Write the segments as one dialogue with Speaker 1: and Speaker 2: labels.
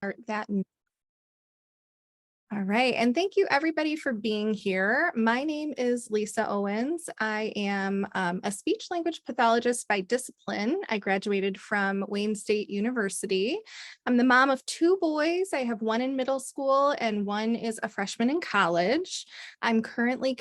Speaker 1: Start that. All right, and thank you everybody for being here. My name is Lisa Owens. I am a speech language pathologist by discipline. I graduated from Wayne State University. I'm the mom of 2 boys. I have one in middle school and one is a freshman in college. I'm currently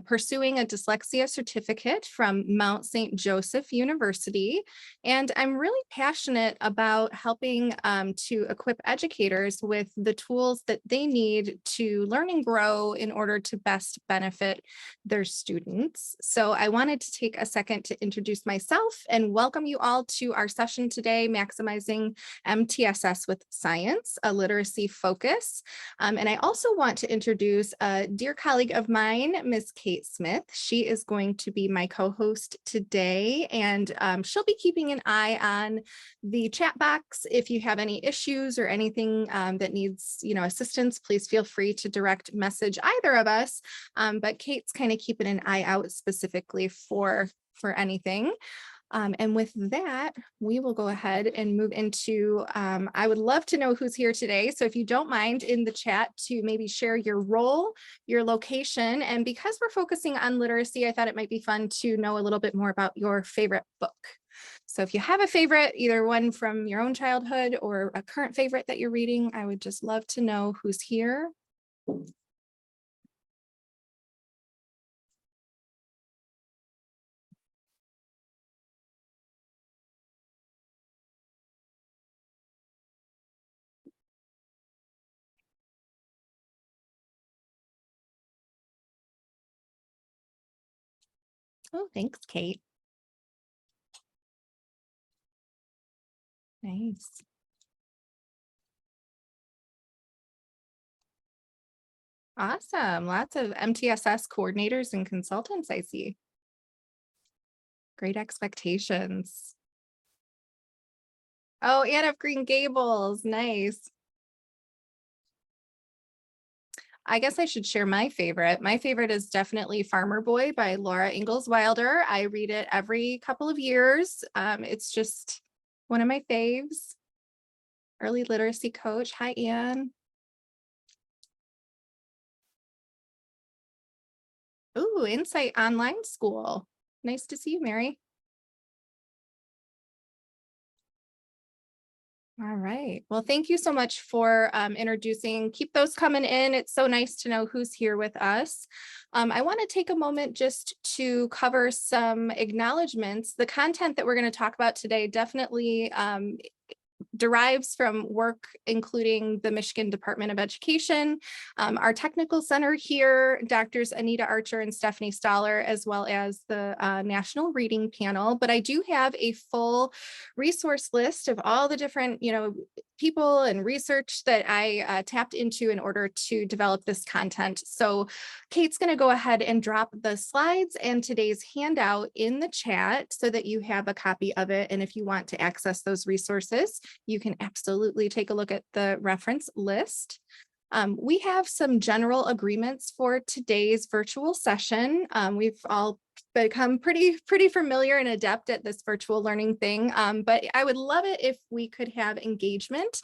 Speaker 1: pursuing a dyslexia certificate from Mount St. Joseph University. And I'm really passionate about helping to equip educators with the tools that they need to learn and grow in order to best benefit their students. So I wanted to take a second to introduce myself and welcome you all to our session today, Maximizing MTSS with Science, a literacy focus. And I also want to introduce a dear colleague of mine, Ms. Kate Smith. She is going to be my co-host today, and she'll be keeping an eye on the chat box. If you have any issues or anything that needs, assistance, please feel free to direct message either of us. But Kate's kind of keeping an eye out specifically for anything. And with that, we will go ahead and move into, I would love to know who's here today. So if you don't mind in the chat to maybe share your role, your location, and because we're focusing on literacy, I thought it might be fun to know a little bit more about your favorite book. So if you have a favorite, either one from your own childhood or a current favorite that you're reading, I would just love to know who's here. Oh, thanks, Kate. Nice. Awesome. Lots of MTSS coordinators and consultants, I see. Great expectations. Oh, Anne of Green Gables. Nice. I guess I should share my favorite. My favorite is definitely Farmer Boy by Laura Ingalls Wilder. I read it every couple of years. It's just one of my faves. Early literacy coach. Hi, Anne. Ooh, Insight Online School. Nice to see you, Mary. All right. Well, thank you so much for introducing. Keep those coming in. It's so nice to know who's here with us. I want to take a moment just to cover some acknowledgements. The content that we're going to talk about today definitely derives from work including the Michigan Department of Education, our technical center here, Doctors Anita Archer and Stephanie Stoller, as well as the National Reading Panel. But I do have a full resource list of all the different, people and research that I tapped into in order to develop this content. So Kate's going to go ahead and drop the slides and today's handout in the chat so that you have a copy of it. And if you want to access those resources, you can absolutely take a look at the reference list. We have some general agreements for today's virtual session. We've all become pretty familiar and adept at this virtual learning thing, but I would love it if we could have engagement,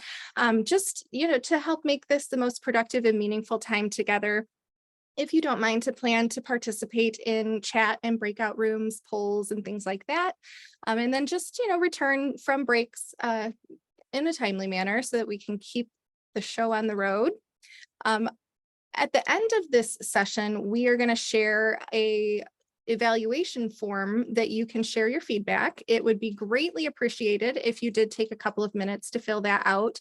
Speaker 1: just to help make this the most productive and meaningful time together. If you don't mind to plan to participate in chat and breakout rooms, polls, and things like that, and then just return from breaks in a timely manner so that we can keep the show on the road. At the end of this session, we are going to share a evaluation form that you can share your feedback. It would be greatly appreciated if you did take a couple of minutes to fill that out.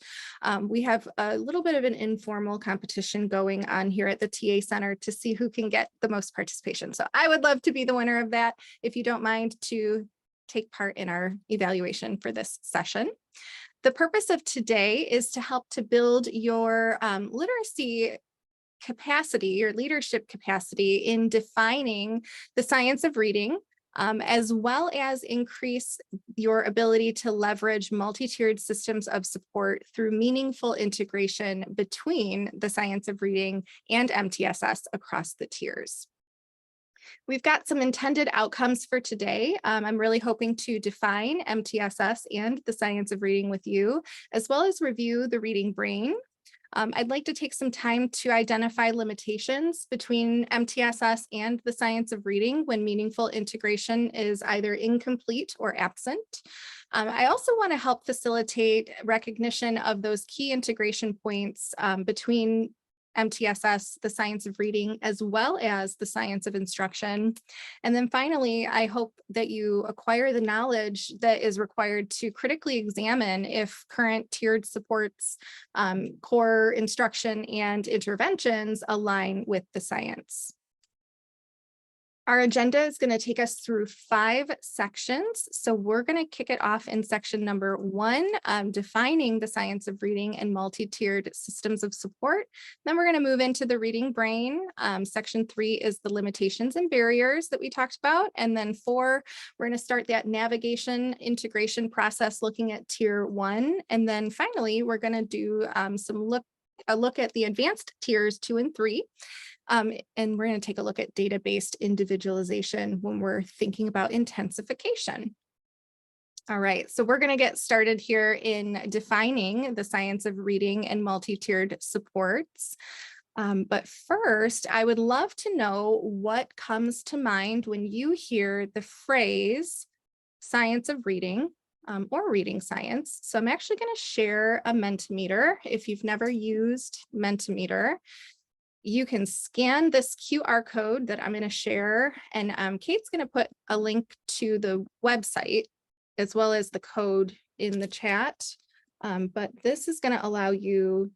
Speaker 1: We have a little bit of an informal competition going on here at the TA Center to see who can get the most participation. So I would love to be the winner of that if you don't mind to take part in our evaluation for this session. The purpose of today is to help to build your literacy capacity, your leadership capacity in defining the science of reading, as well as increase your ability to leverage multi-tiered systems of support through meaningful integration between the science of reading and MTSS across the tiers. We've got some intended outcomes for today. I'm really hoping to define MTSS and the science of reading with you, as well as review the reading brain. I'd like to take some time to identify limitations between MTSS and the science of reading when meaningful integration is either incomplete or absent. I also want to help facilitate recognition of those key integration points between MTSS, the science of reading, as well as the science of instruction. And then finally, I hope that you acquire the knowledge that is required to critically examine if current tiered supports, core instruction and interventions align with the science. Our agenda is going to take us through 5 sections. So we're going to kick it off in section number 1, defining the science of reading and multi-tiered systems of support. Then we're going to move into the reading brain. Section 3 is the limitations and barriers that we talked about. And then 4, we're going to start that navigation integration process looking at tier 1. And then finally, we're going to do a look at the advanced tiers 2 and 3. And we're going to take a look at data-based individualization when we're thinking about intensification. All right, so we're going to get started here in defining the science of reading and multi-tiered supports. But first, I would love to know what comes to mind when you hear the phrase science of reading or reading science. So I'm actually going to share a Mentimeter. If you've never used Mentimeter, you can scan this QR code that I'm going to share, and Kate's going to put a link to the website as well as the code in the chat. But this is going to allow you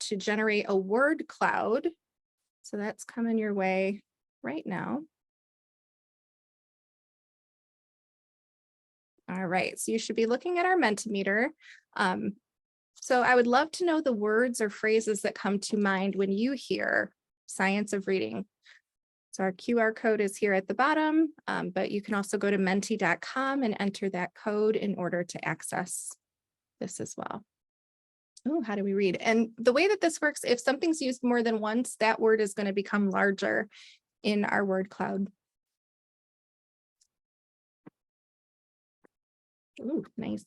Speaker 1: to generate a word cloud. So that's coming your way right now. All right, so you should be looking at our Mentimeter. So I would love to know the words or phrases that come to mind when you hear science of reading. So our QR code is here at the bottom, but you can also go to menti.com and enter that code in order to access this as well. Oh, how do we read? And the way that this works, if something's used more than once, that word is going to become larger in our word cloud. Ooh, nice.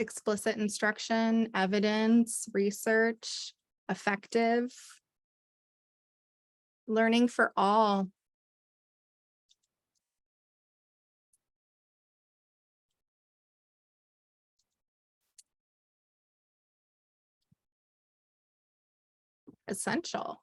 Speaker 1: Explicit instruction, evidence, research, effective, learning for all. Essential.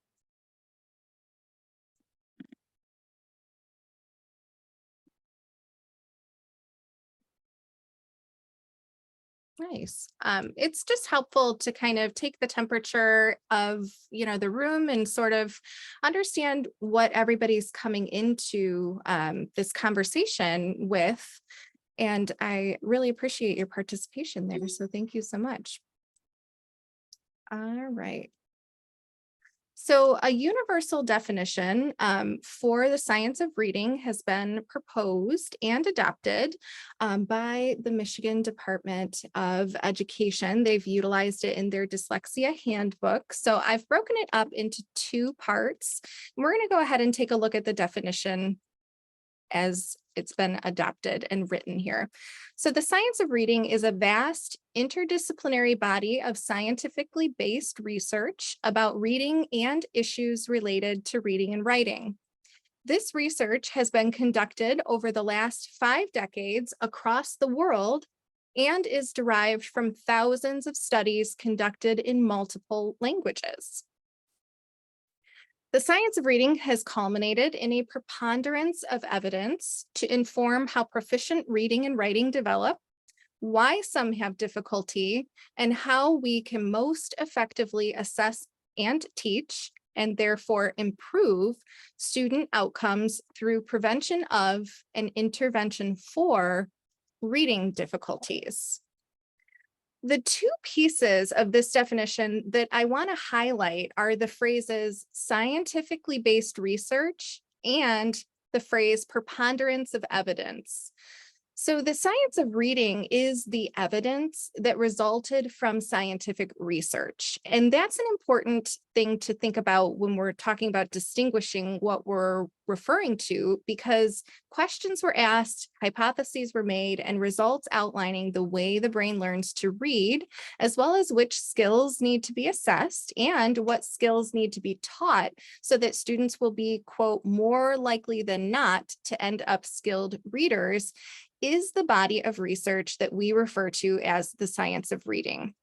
Speaker 1: Nice. It's just helpful to kind of take the temperature of, the room and sort of understand what everybody's coming into this conversation with. And I really appreciate your participation there. So thank you so much. All right. So a universal definition for the science of reading has been proposed and adopted by the Michigan Department of Education. They've utilized it in their dyslexia handbook. So I've broken it up into 2 parts. We're going to go ahead and take a look at the definition as it's been adopted and written here. So the science of reading is a vast interdisciplinary body of scientifically based research about reading and issues related to reading and writing. This research has been conducted over the last 5 decades across the world and is derived from thousands of studies conducted in multiple languages. The science of reading has culminated in a preponderance of evidence to inform how proficient reading and writing develop, why some have difficulty, and how we can most effectively assess and teach, and therefore improve student outcomes through prevention of and intervention for reading difficulties. The two pieces of this definition that I want to highlight are the phrases scientifically based research and the phrase preponderance of evidence. So the science of reading is the evidence that resulted from scientific research. And that's an important thing to think about when we're talking about distinguishing what we're referring to, because questions were asked, hypotheses were made, and results outlining the way the brain learns to read, as well as which skills need to be assessed and what skills need to be taught so that students will be, quote, more likely than not to end up skilled readers, is the body of research that we refer to as the science of reading.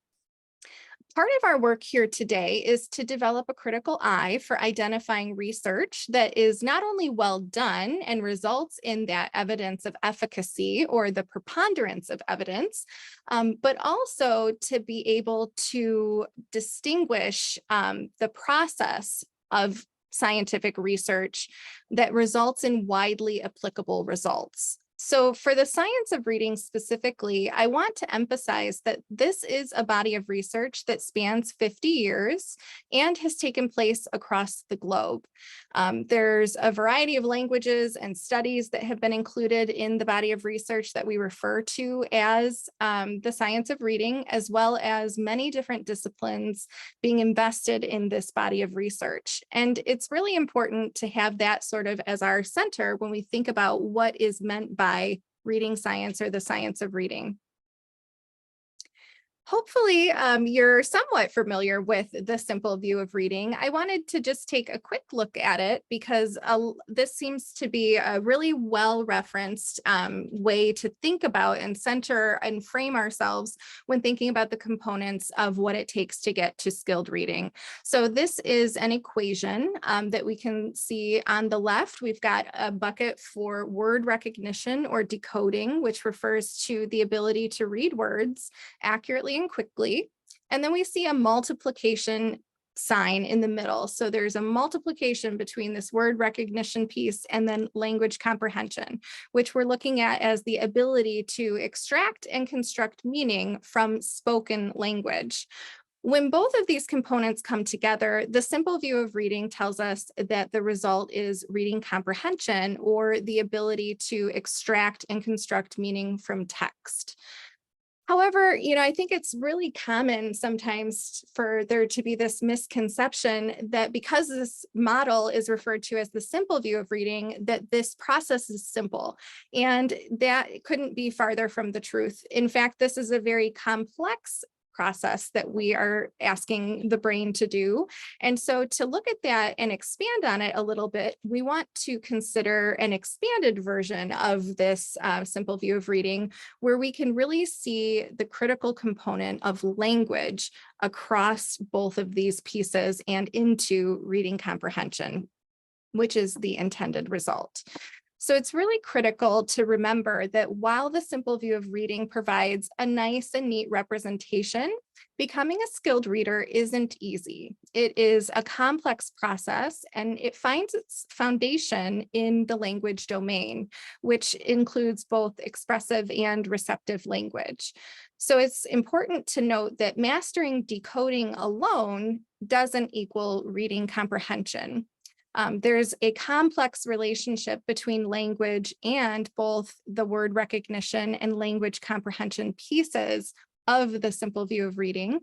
Speaker 1: Part of our work here today is to develop a critical eye for identifying research that is not only well done and results in that evidence of efficacy or the preponderance of evidence, but also to be able to distinguish the process of scientific research that results in widely applicable results. So for the science of reading specifically, I want to emphasize that this is a body of research that spans 50 years and has taken place across the globe. There's a variety of languages and studies that have been included in the body of research that we refer to as the science of reading, as well as many different disciplines being invested in this body of research. And it's really important to have that sort of as our center when we think about what is meant by reading science or the science of reading. Hopefully, you're somewhat familiar with the simple view of reading. I wanted to just take a quick look at it because this seems to be a really well-referenced way to think about and center and frame ourselves when thinking about the components of what it takes to get to skilled reading. So this is an equation that we can see on the left. We've got a bucket for word recognition or decoding, which refers to the ability to read words accurately and quickly. And then we see a multiplication sign in the middle. So there's a multiplication between this word recognition piece and then language comprehension, which we're looking at as the ability to extract and construct meaning from spoken language. When both of these components come together, the simple view of reading tells us that the result is reading comprehension, or the ability to extract and construct meaning from text. However, I think it's really common sometimes for there to be this misconception that because this model is referred to as the simple view of reading, that this process is simple. And that couldn't be farther from the truth. In fact, this is a very complex process that we are asking the brain to do. And so to look at that and expand on it a little bit, we want to consider an expanded version of this simple view of reading, where we can really see the critical component of language across both of these pieces and into reading comprehension, which is the intended result. So it's really critical to remember that while the simple view of reading provides a nice and neat representation, becoming a skilled reader isn't easy. It is a complex process, and it finds its foundation in the language domain, which includes both expressive and receptive language. So it's important to note that mastering decoding alone doesn't equal reading comprehension. There's a complex relationship between language and both the word recognition and language comprehension pieces of the simple view of reading.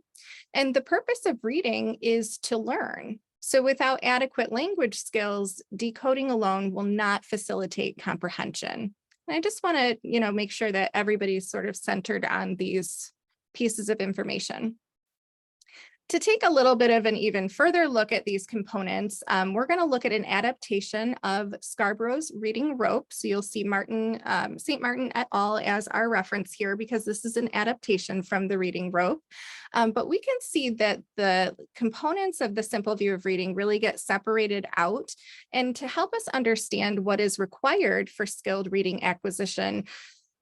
Speaker 1: And the purpose of reading is to learn. So without adequate language skills, decoding alone will not facilitate comprehension. And I just want to, make sure that everybody's sort of centered on these pieces of information. To take a little bit of an even further look at these components, we're going to look at an adaptation of Scarborough's reading rope. So you'll see St. Martin et al. As our reference here, because this is an adaptation from the reading rope. But we can see that the components of the simple view of reading really get separated out. And to help us understand what is required for skilled reading acquisition,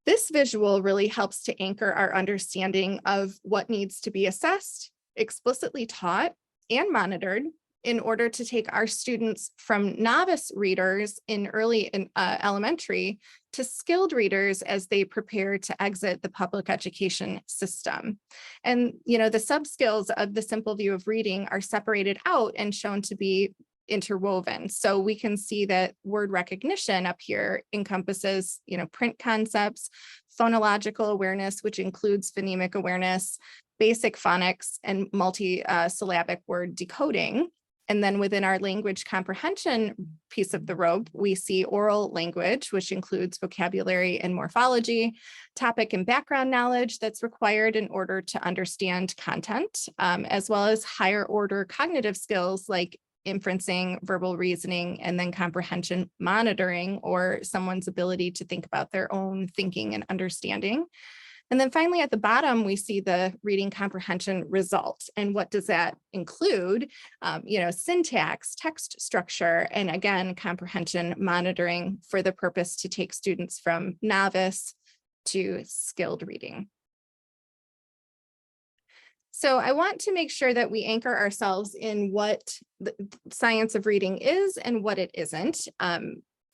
Speaker 1: this visual really helps to anchor our understanding of what needs to be assessed, explicitly taught, and monitored, in order to take our students from novice readers in elementary to skilled readers as they prepare to exit the public education system. And, the sub-skills of the simple view of reading are separated out and shown to be interwoven. So we can see that word recognition up here encompasses, print concepts, phonological awareness, which includes phonemic awareness, basic phonics, and multi-syllabic word decoding. And then within our language comprehension piece of the rope, we see oral language, which includes vocabulary and morphology, topic and background knowledge that's required in order to understand content, as well as higher order cognitive skills like inferencing, verbal reasoning, and then comprehension monitoring, or someone's ability to think about their own thinking and understanding. And then finally, at the bottom, we see the reading comprehension result. And what does that include? Syntax, text structure, and again, comprehension monitoring for the purpose to take students from novice to skilled reading. So I want to make sure that we anchor ourselves in what the science of reading is and what it isn't.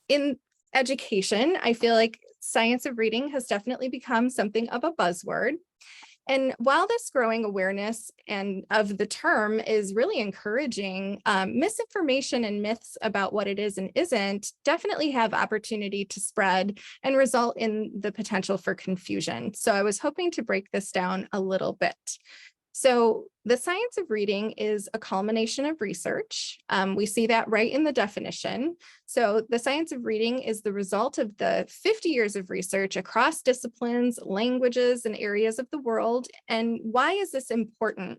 Speaker 1: In education, I feel like science of reading has definitely become something of a buzzword. And while this growing awareness of the term is really encouraging, misinformation and myths about what it is and isn't definitely have opportunity to spread and result in the potential for confusion. So I was hoping to break this down a little bit. So the science of reading is a culmination of research. We see that right in the definition. So the science of reading is the result of the 50 years of research across disciplines, languages, and areas of the world. And why is this important?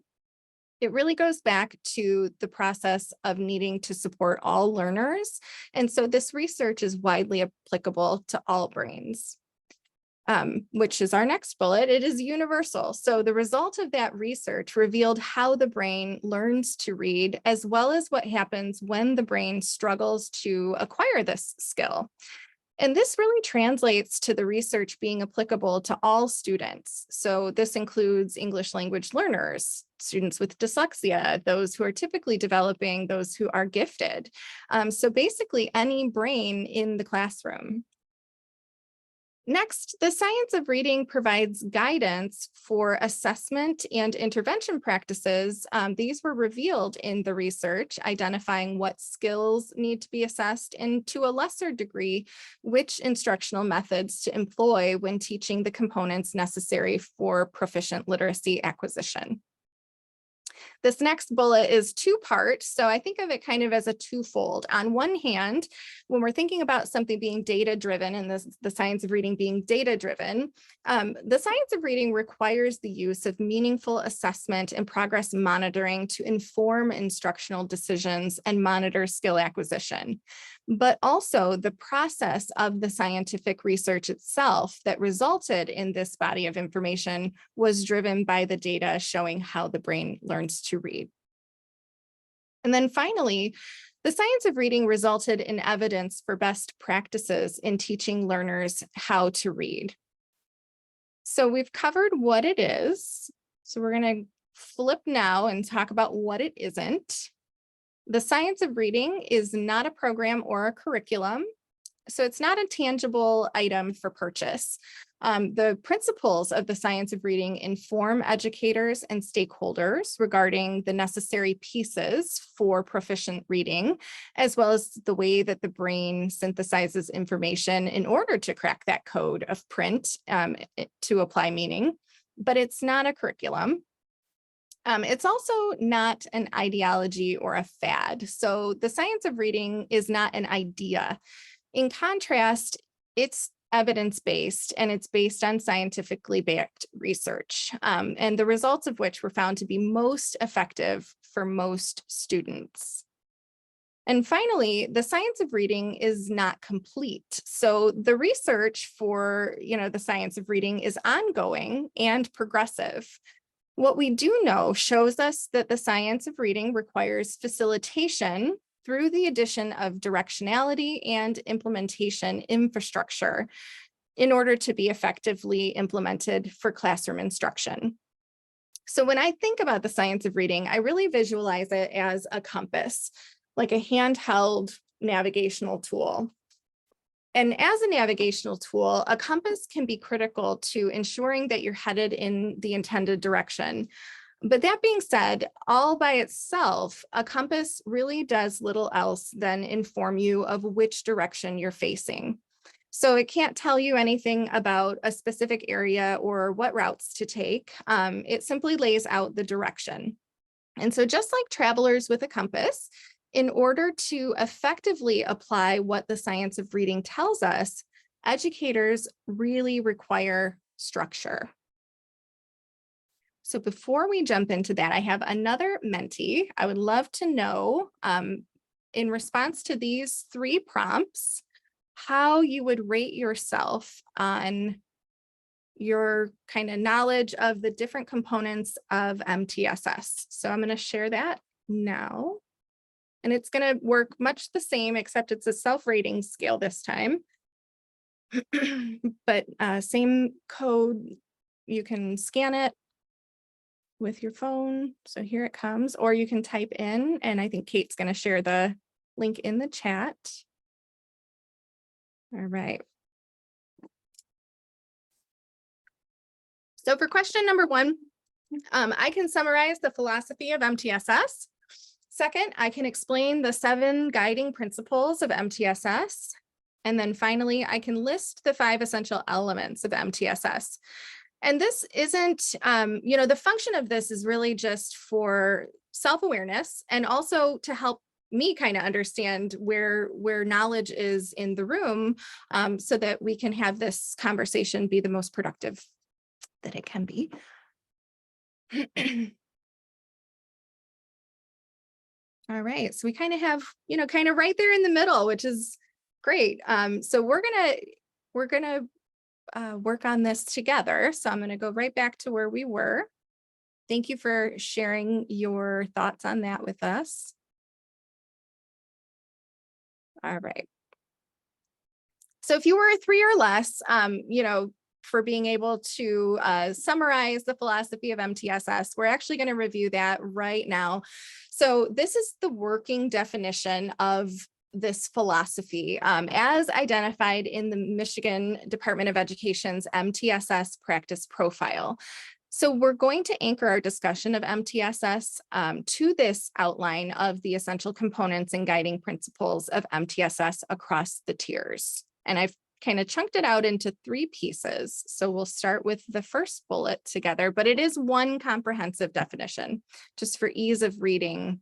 Speaker 1: It really goes back to the process of needing to support all learners. And so this research is widely applicable to all brains. Which is our next bullet. It is universal. So the result of that research revealed how the brain learns to read, as well as what happens when the brain struggles to acquire this skill. And this really translates to the research being applicable to all students. So this includes English language learners, students with dyslexia, those who are typically developing, those who are gifted. So basically any brain in the classroom. Next, the science of reading provides guidance for assessment and intervention practices. These were revealed in the research, identifying what skills need to be assessed and, to a lesser degree, which instructional methods to employ when teaching the components necessary for proficient literacy acquisition. This next bullet is two-part, so I think of it kind of as a twofold. On one hand, when we're thinking about something being data-driven and the science of reading being data-driven, the science of reading requires the use of meaningful assessment and progress monitoring to inform instructional decisions and monitor skill acquisition. But also the process of the scientific research itself that resulted in this body of information was driven by the data showing how the brain learns to read. And then finally, the science of reading resulted in evidence for best practices in teaching learners how to read. So we've covered what it is. So we're going to flip now and talk about what it isn't. The science of reading is not a program or a curriculum, so it's not a tangible item for purchase. The principles of the science of reading inform educators and stakeholders regarding the necessary pieces for proficient reading, as well as the way that the brain synthesizes information in order to crack that code of print to apply meaning, but it's not a curriculum. It's also not an ideology or a fad. So the science of reading is not an idea. In contrast, it's evidence-based and it's based on scientifically backed research, and the results of which were found to be most effective for most students. And finally, the science of reading is not complete. So the research for, the science of reading is ongoing and progressive. What we do know shows us that the science of reading requires facilitation through the addition of directionality and implementation infrastructure in order to be effectively implemented for classroom instruction. So when I think about the science of reading, I really visualize it as a compass, like a handheld navigational tool. And as a navigational tool, a compass can be critical to ensuring that you're headed in the intended direction. But that being said, all by itself, a compass really does little else than inform you of which direction you're facing. So it can't tell you anything about a specific area or what routes to take. It simply lays out the direction. And so just like travelers with a compass, in order to effectively apply what the science of reading tells us, educators really require structure. So before we jump into that, I have another Menti. I would love to know, in response to these 3 prompts, how you would rate yourself on your kind of knowledge of the different components of MTSS. So I'm going to share that now. And it's going to work much the same, except it's a self-rating scale this time. But same code, you can scan it with your phone. So here it comes, or you can type in, and I think Kate's going to share the link in the chat. All right. So for question number 1, I can summarize the philosophy of MTSS. Second, I can explain the 7 guiding principles of MTSS. And then finally, I can list the 5 essential elements of MTSS. And this isn't, the function of this is really just for self-awareness and also to help me kind of understand where knowledge is in the room, so that we can have this conversation be the most productive that it can be. All right, so we kind of have, kind of right there in the middle, which is great. So we're gonna work on this together. So I'm gonna go right back to where we were. Thank you for sharing your thoughts on that with us. All right. So if you were a 3 or less, for being able to summarize the philosophy of MTSS, we're actually going to review that right now. So this is the working definition of this philosophy as identified in the Michigan Department of Education's MTSS practice profile. So we're going to anchor our discussion of MTSS to this outline of the essential components and guiding principles of MTSS across the tiers. And I've kind of chunked it out into 3 pieces. So we'll start with the first bullet together, but it is one comprehensive definition. Just for ease of reading,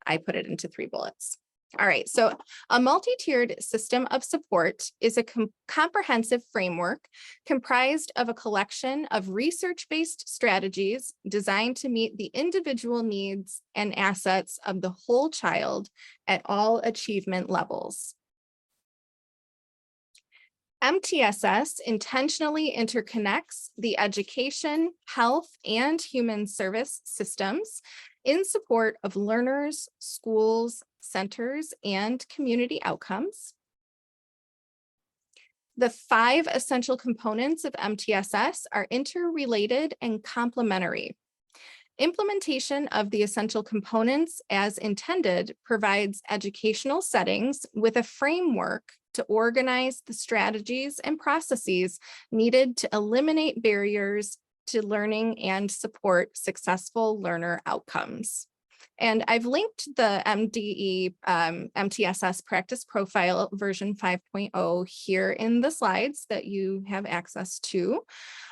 Speaker 1: I put it into 3 bullets. All right, so a multi-tiered system of support is a comprehensive framework comprised of a collection of research-based strategies designed to meet the individual needs and assets of the whole child at all achievement levels. MTSS intentionally interconnects the education, health, and human service systems in support of learners, schools, centers, and community outcomes. The 5 essential components of MTSS are interrelated and complementary. Implementation of the essential components as intended provides educational settings with a framework to organize the strategies and processes needed to eliminate barriers to learning and support successful learner outcomes. And I've linked the MDE MTSS practice profile version 5.0 here in the slides that you have access to.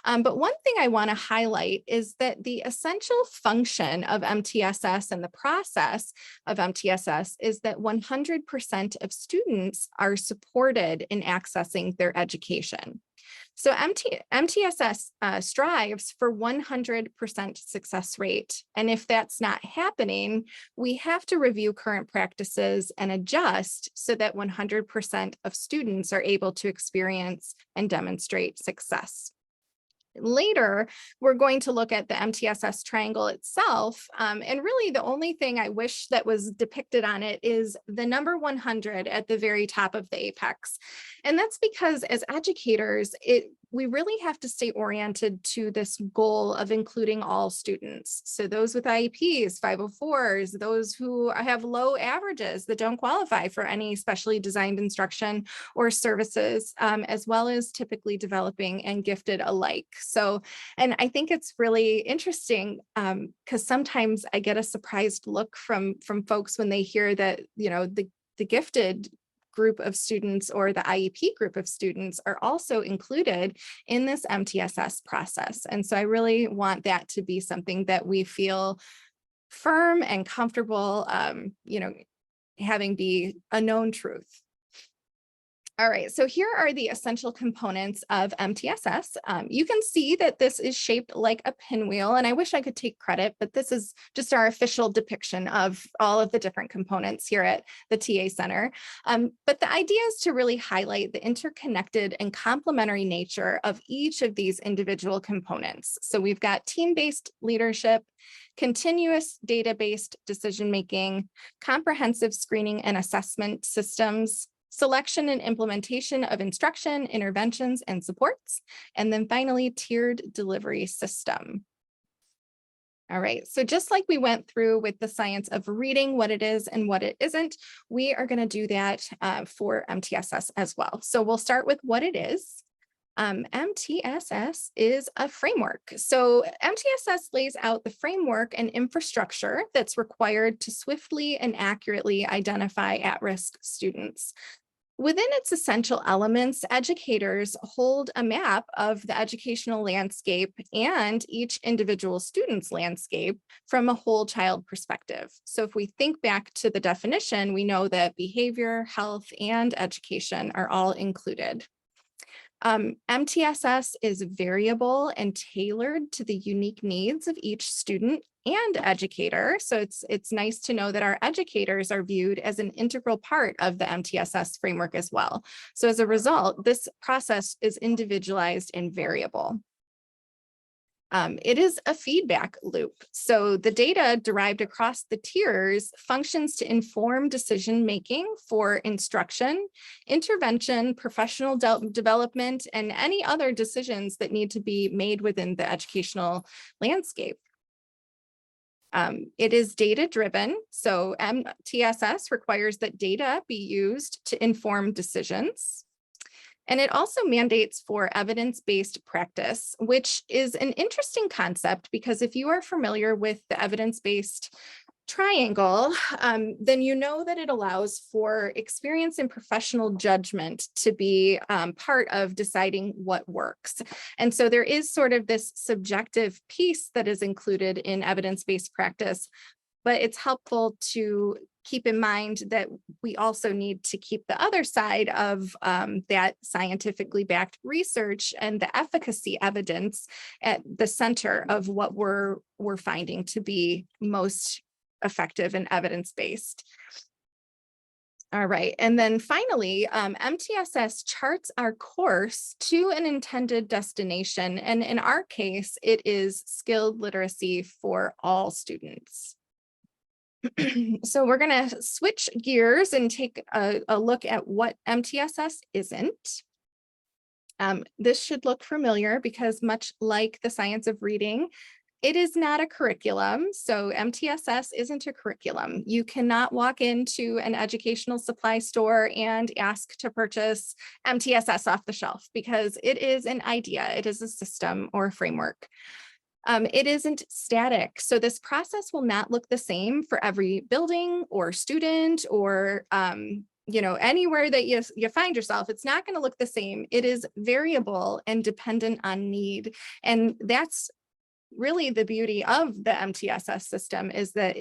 Speaker 1: But one thing I want to highlight is that the essential function of MTSS and the process of MTSS is that 100% of students are supported in accessing their education. So MTSS strives for 100% success rate. And if that's not happening, we have to review current practices and adjust so that 100% of students are able to experience and demonstrate success. Later, we're going to look at the MTSS triangle itself. And really the only thing I wish that was depicted on it is the number 100 at the very top of the apex. And that's because as educators, it we really have to stay oriented to this goal of including all students. So those with IEPs, 504s, those who have low averages that don't qualify for any specially designed instruction or services, as well as typically developing and gifted alike. So, and I think it's really interesting because sometimes I get a surprised look from folks when they hear that, you know, the gifted group of students or the IEP group of students are also included in this MTSS process. And so I really want that to be something that we feel firm and comfortable, you know, having be a known truth. All right, so here are the essential components of MTSS. You can see that this is shaped like a pinwheel, and I wish I could take credit, but this is just our official depiction of all of the different components here at the TA Center. But the idea is to really highlight the interconnected and complementary nature of each of these individual components. So we've got team-based leadership, continuous data-based decision-making, comprehensive screening and assessment systems, selection and implementation of instruction, interventions, and supports, and then finally, tiered delivery system. All right, so just like we went through with the science of reading, what it is and what it isn't, we are going to do that for MTSS as well. So we'll start with what it is. MTSS is a framework. So MTSS lays out the framework and infrastructure that's required to swiftly and accurately identify at-risk students. Within its essential elements, educators hold a map of the educational landscape and each individual student's landscape from a whole child perspective. So if we think back to the definition, we know that behavior, health, and education are all included. MTSS is variable and tailored to the unique needs of each student and educator. So it's nice to know that our educators are viewed as an integral part of the MTSS framework as well. So as a result, this process is individualized and variable. It is a feedback loop. So the data derived across the tiers functions to inform decision-making for instruction, intervention, professional development, and any other decisions that need to be made within the educational landscape. It is data-driven, so MTSS requires that data be used to inform decisions. And it also mandates for evidence-based practice, which is an interesting concept because if you are familiar with the evidence-based triangle, then you know that it allows for experience and professional judgment to be part of deciding what works. And so there is sort of this subjective piece that is included in evidence-based practice, but it's helpful to keep in mind that we also need to keep the other side of that scientifically backed research and the efficacy evidence at the center of what we're finding to be most effective and evidence-based. All right, and then finally, MTSS charts our course to an intended destination. And in our case, it is skilled literacy for all students. So we're going to switch gears and take a look at what MTSS isn't. This should look familiar because much like the science of reading, it is not a curriculum. So MTSS isn't a curriculum. You cannot walk into an educational supply store and ask to purchase MTSS off the shelf because it is an idea. It is a system or a framework. It isn't static. So this process will not look the same for every building or student or you know, anywhere that you find yourself. It's not going to look the same. It is variable and dependent on need. And that's really the beauty of the MTSS system is that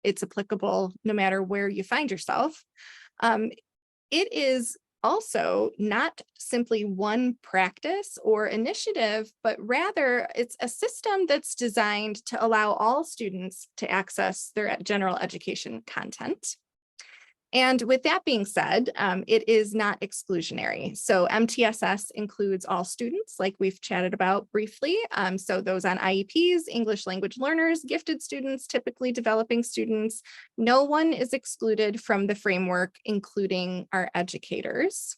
Speaker 1: it's applicable no matter where you find yourself. It is also not simply one practice or initiative, but rather it's a system that's designed to allow all students to access their general education content. And with that being said, it is not exclusionary. So MTSS includes all students, like we've chatted about briefly. So those on IEPs, English language learners, gifted students, typically developing students. No one is excluded from the framework, including our educators.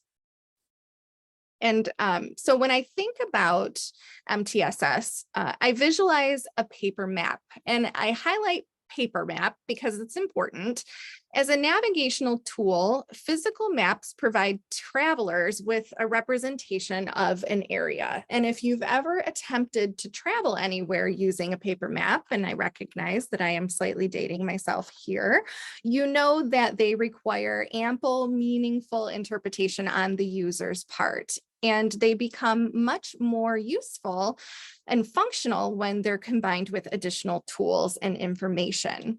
Speaker 1: And so when I think about MTSS, I visualize a paper map, and I highlight paper map because it's important. As a navigational tool, physical maps provide travelers with a representation of an area. And if you've ever attempted to travel anywhere using a paper map, and I recognize that I am slightly dating myself here, you know that they require ample, meaningful interpretation on the user's part. And they become much more useful and functional when they're combined with additional tools and information,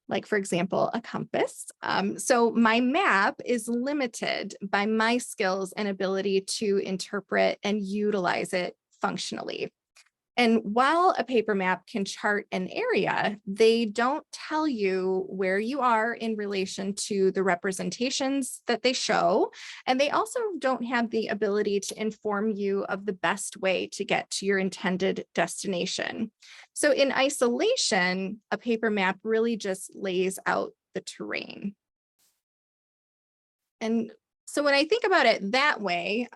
Speaker 1: like, for example, a compass. So my map is limited by my skills and ability to interpret and utilize it functionally. And while a paper map can chart an area, they don't tell you where you are in relation to the representations that they show. And they also don't have the ability to inform you of the best way to get to your intended destination. So in isolation, a paper map really just lays out the terrain. And so when I think about it that way,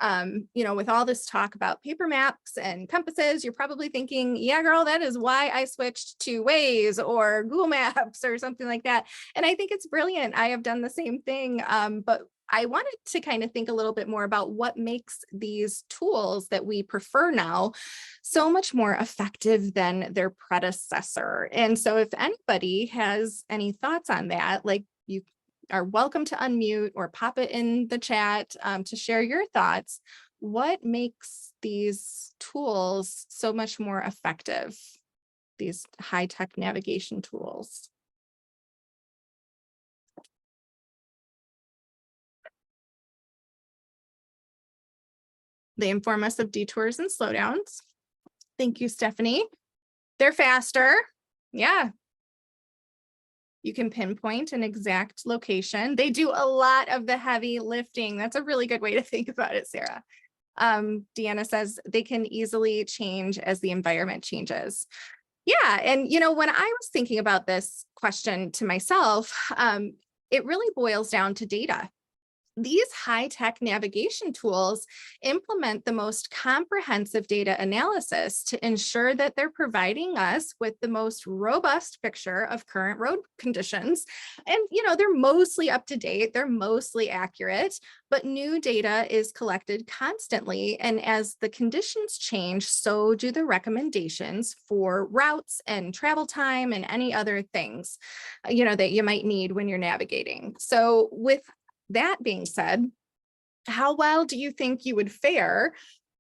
Speaker 1: with all this talk about paper maps and compasses, you're probably thinking, yeah, girl, that is why I switched to Waze or Google Maps or something like that. And I think it's brilliant. I have done the same thing. But I wanted to kind of think a little bit more about what makes these tools that we prefer now so much more effective than their predecessor. And so if anybody has any thoughts on that, like, you are welcome to unmute or pop it in the chat to share your thoughts. What makes these tools so much more effective, these high-tech navigation tools? They inform us of detours and slowdowns. Thank you, Stephanie. They're faster. Yeah. You can pinpoint an exact location. They do a lot of the heavy lifting. That's a really good way to think about it, Sarah. Deanna says they can easily change as the environment changes. Yeah, and when I was thinking about this question to myself, it really boils down to data. These high-tech navigation tools implement the most comprehensive data analysis to ensure that they're providing us with the most robust picture of current road conditions. And, they're mostly up to date, they're mostly accurate, but new data is collected constantly. And as the conditions change, so do the recommendations for routes and travel time and any other things, that you might need when you're navigating. So with that being said, how well do you think you would fare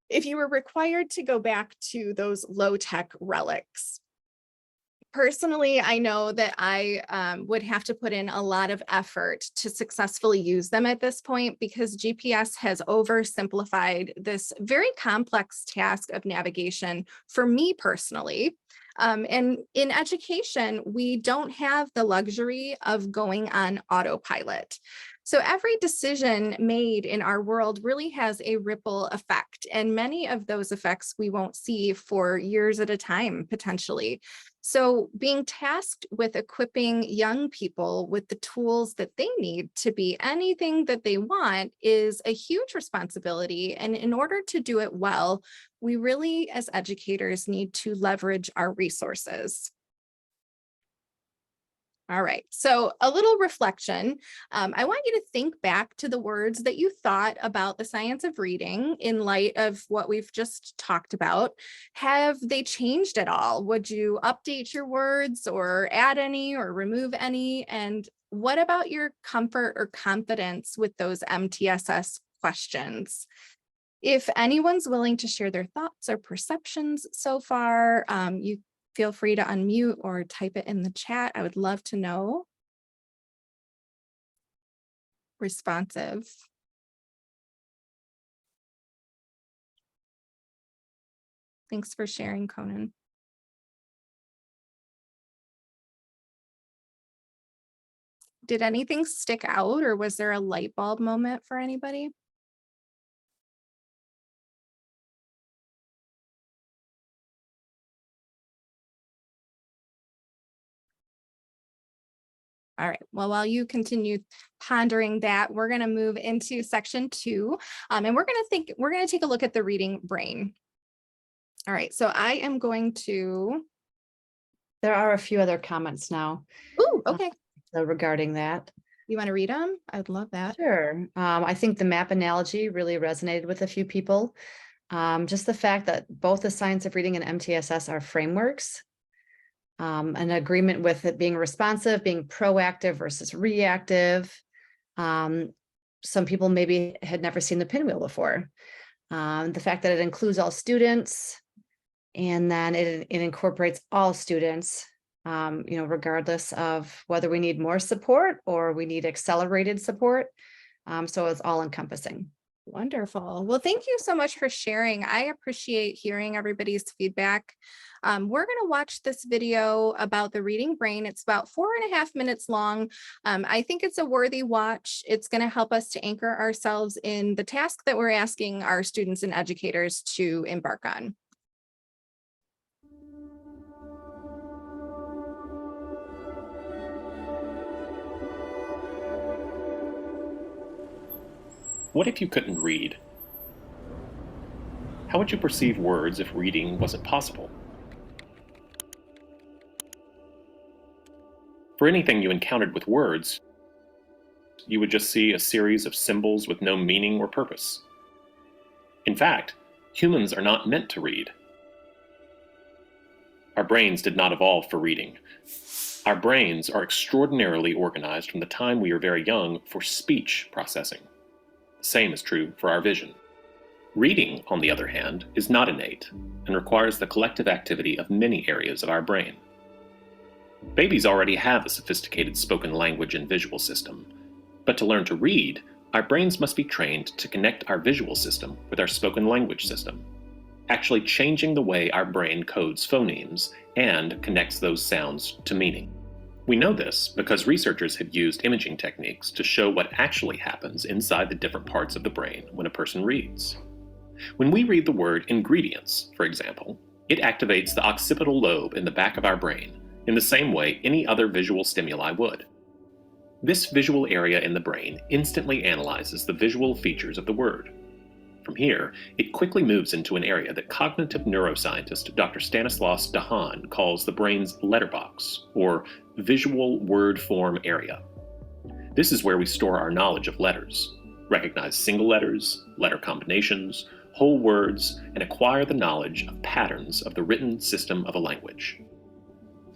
Speaker 1: if you were required to go back to those low-tech relics? Personally, I know that I would have to put in a lot of effort to successfully use them at this point, because GPS has oversimplified this very complex task of navigation for me personally. And in education, we don't have the luxury of going on autopilot. So every decision made in our world really has a ripple effect, and many of those effects we won't see for years at a time, potentially. So being tasked with equipping young people with the tools that they need to be anything that they want is a huge responsibility. And in order to do it well, we really, as educators, need to leverage our resources. All right, so a little reflection. I want you to think back to the words that you thought about the science of reading in light of what we've just talked about. Have they changed at all? Would you update your words or add any or remove any? And what about your comfort or confidence with those MTSS questions? If anyone's willing to share their thoughts or perceptions so far, you feel free to unmute or type it in the chat. I would love to know. Responsive. Thanks for sharing, Conan. Did anything stick out, or was there a light bulb moment for anybody? All right. Well, while you continue pondering that, we're going to move into section 2, and we're going to take a look at the reading brain. All right. So I am going to.
Speaker 2: There are a few other comments now.
Speaker 1: Oh, okay.
Speaker 2: Regarding that.
Speaker 1: You want to read them? I'd love that.
Speaker 2: Sure. I think the map analogy really resonated with a few people. Just the fact that both the science of reading and MTSS are frameworks. An agreement with it being responsive, being proactive versus reactive. Some people maybe had never seen the pinwheel before. The fact that it includes all students, and then it incorporates all students, regardless of whether we need more support or we need accelerated support. So it's all encompassing.
Speaker 1: Wonderful. Well, thank you so much for sharing. I appreciate hearing everybody's feedback. We're going to watch this video about the reading brain. It's about 4.5 minutes long. I think it's a worthy watch. It's going to help us to anchor ourselves in the task that we're asking our students and educators to embark on.
Speaker 3: What if you couldn't read? How would you perceive words if reading wasn't possible? For anything you encountered with words, you would just see a series of symbols with no meaning or purpose. In fact, humans are not meant to read. Our brains did not evolve for reading. Our brains are extraordinarily organized from the time we are very young for speech processing. The same is true for our vision. Reading, on the other hand, is not innate and requires the collective activity of many areas of our brain. Babies already have a sophisticated spoken language and visual system, but to learn to read, our brains must be trained to connect our visual system with our spoken language system, actually changing the way our brain codes phonemes and connects those sounds to meaning. We know this because researchers have used imaging techniques to show what actually happens inside the different parts of the brain when a person reads. When we read the word ingredients, for example, it activates the occipital lobe in the back of our brain in the same way any other visual stimuli would. This visual area in the brain instantly analyzes the visual features of the word. From here, it quickly moves into an area that cognitive neuroscientist Dr. Stanislaus Dehaene calls the brain's letterbox, or visual word form area. This is where we store our knowledge of letters, recognize single letters, letter combinations, whole words, and acquire the knowledge of patterns of the written system of a language.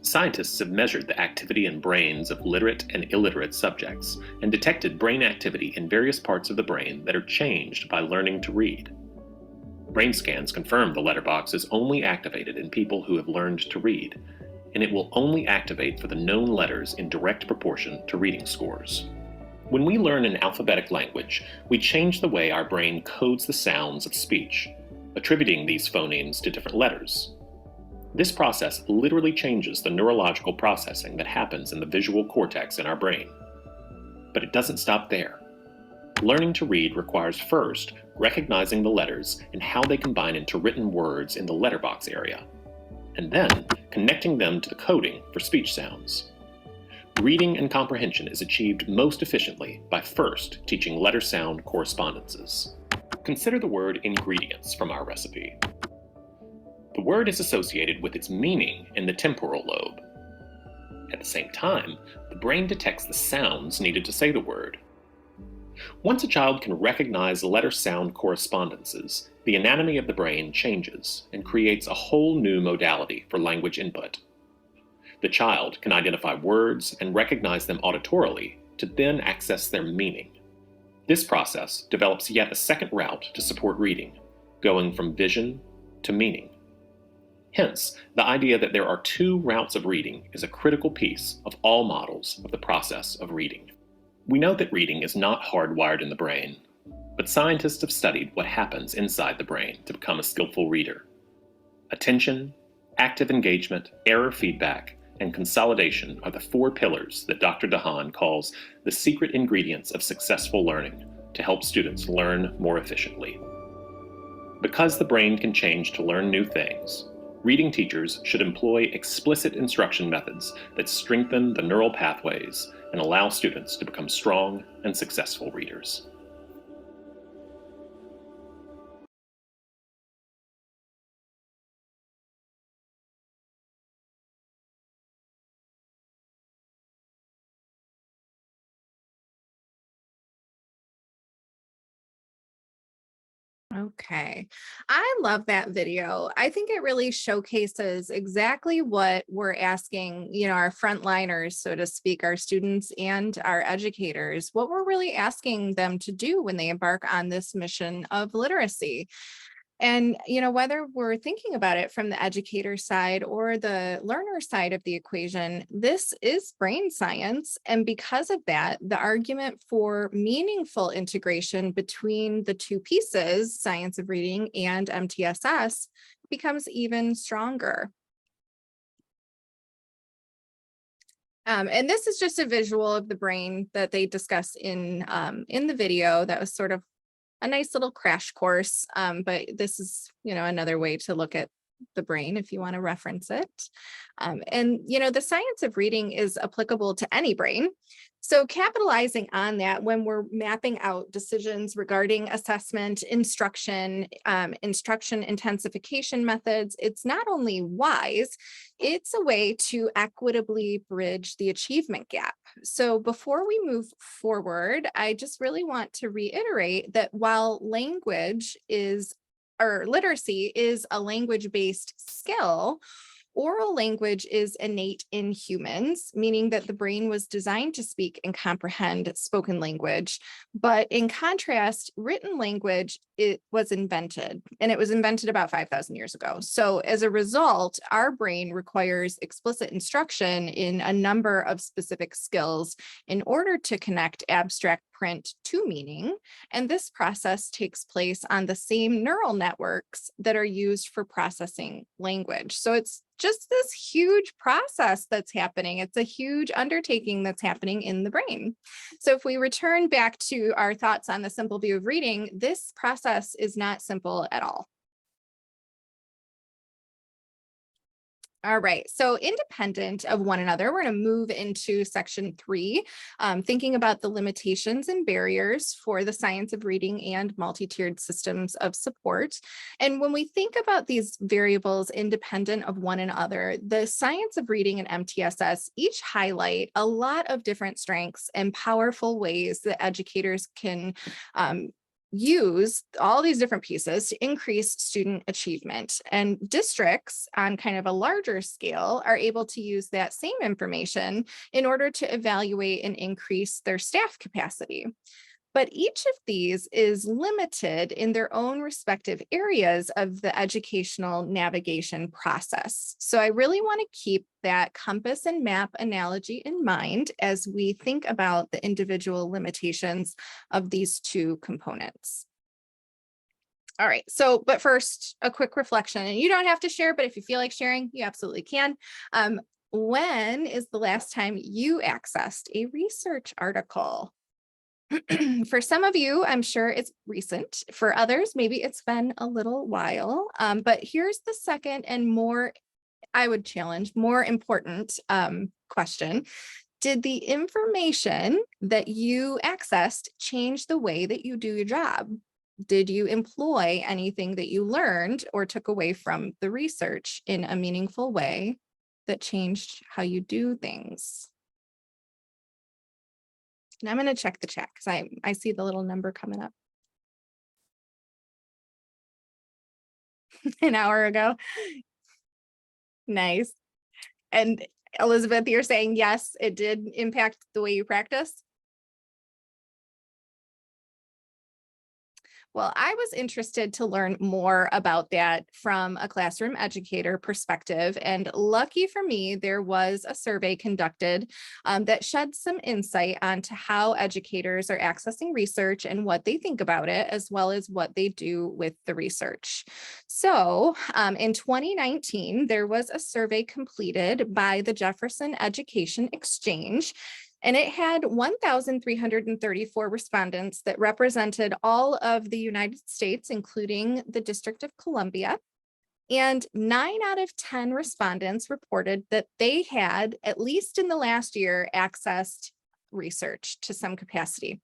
Speaker 3: Scientists have measured the activity in brains of literate and illiterate subjects and detected brain activity in various parts of the brain that are changed by learning to read. Brain scans confirm the letterbox is only activated in people who have learned to read, and it will only activate for the known letters in direct proportion to reading scores. When we learn an alphabetic language, we change the way our brain codes the sounds of speech, attributing these phonemes to different letters. This process literally changes the neurological processing that happens in the visual cortex in our brain. But it doesn't stop there. Learning to read requires first recognizing the letters and how they combine into written words in the letterbox area, and then connecting them to the coding for speech sounds. Reading and comprehension is achieved most efficiently by first teaching letter-sound correspondences. Consider the word ingredients from our recipe. The word is associated with its meaning in the temporal lobe. At the same time, the brain detects the sounds needed to say the word. Once a child can recognize letter-sound correspondences, the anatomy of the brain changes and creates a whole new modality for language input. The child can identify words and recognize them auditorily to then access their meaning. This process develops yet a second route to support reading, going from vision to meaning. Hence, the idea that there are two routes of reading is a critical piece of all models of the process of reading. We know that reading is not hardwired in the brain, but scientists have studied what happens inside the brain to become a skillful reader. Attention, active engagement, error feedback, and consolidation are the four pillars that Dr. Dehaene calls the secret ingredients of successful learning to help students learn more efficiently. Because the brain can change to learn new things, Reading teachers should employ explicit instruction methods that strengthen the neural pathways and allow students to become strong and successful readers.
Speaker 1: Okay, I love that video. I think it really showcases exactly what we're asking, our frontliners, so to speak, our students and our educators, what we're really asking them to do when they embark on this mission of literacy. And, whether we're thinking about it from the educator side or the learner side of the equation, this is brain science. And because of that, the argument for meaningful integration between the two pieces, science of reading and MTSS, becomes even stronger. And this is just a visual of the brain that they discuss in the video. That was sort of a nice little crash course, but this is, another way to look at the brain if you want to reference it. And, the science of reading is applicable to any brain. So capitalizing on that when we're mapping out decisions regarding assessment, instruction, instruction intensification methods, it's not only wise, it's a way to equitably bridge the achievement gap. So before we move forward, I just really want to reiterate that while literacy is a language-based skill, oral language is innate in humans, meaning that the brain was designed to speak and comprehend spoken language. But in contrast, written language, it was invented, and it was invented about 5,000 years ago. So as a result, our brain requires explicit instruction in a number of specific skills in order to connect abstract print to meaning. And this process takes place on the same neural networks that are used for processing language. So it's just this huge process that's happening. It's a huge undertaking that's happening in the brain. So if we return back to our thoughts on the simple view of reading, this process is not simple at all. All right, so independent of one another, we're going to move into section 3, thinking about the limitations and barriers for the science of reading and multi-tiered systems of support. And when we think about these variables independent of one another, the science of reading and MTSS each highlight a lot of different strengths and powerful ways that educators can use all these different pieces to increase student achievement. And districts on kind of a larger scale are able to use that same information in order to evaluate and increase their staff capacity. But each of these is limited in their own respective areas of the educational navigation process. So I really want to keep that compass and map analogy in mind as we think about the individual limitations of these two components. All right, but first, a quick reflection, and you don't have to share, but if you feel like sharing, you absolutely can. When is the last time you accessed a research article? For some of you, I'm sure it's recent. For others, maybe it's been a little while. But here's the second and more, I would challenge, more important question. Did the information that you accessed change the way that you do your job? Did you employ anything that you learned or took away from the research in a meaningful way that changed how you do things? And I'm going to check the chat because I see the little number coming up. An hour ago. Nice. And Elizabeth, you're saying yes, it did impact the way you practice? Well, I was interested to learn more about that from a classroom educator perspective. And lucky for me, there was a survey conducted that shed some insight onto how educators are accessing research and what they think about it, as well as what they do with the research. So in 2019, there was a survey completed by the Jefferson Education Exchange. And it had 1,334 respondents that represented all of the United States, including the District of Columbia. And 9 out of 10 respondents reported that they had, at least in the last year, accessed research to some capacity.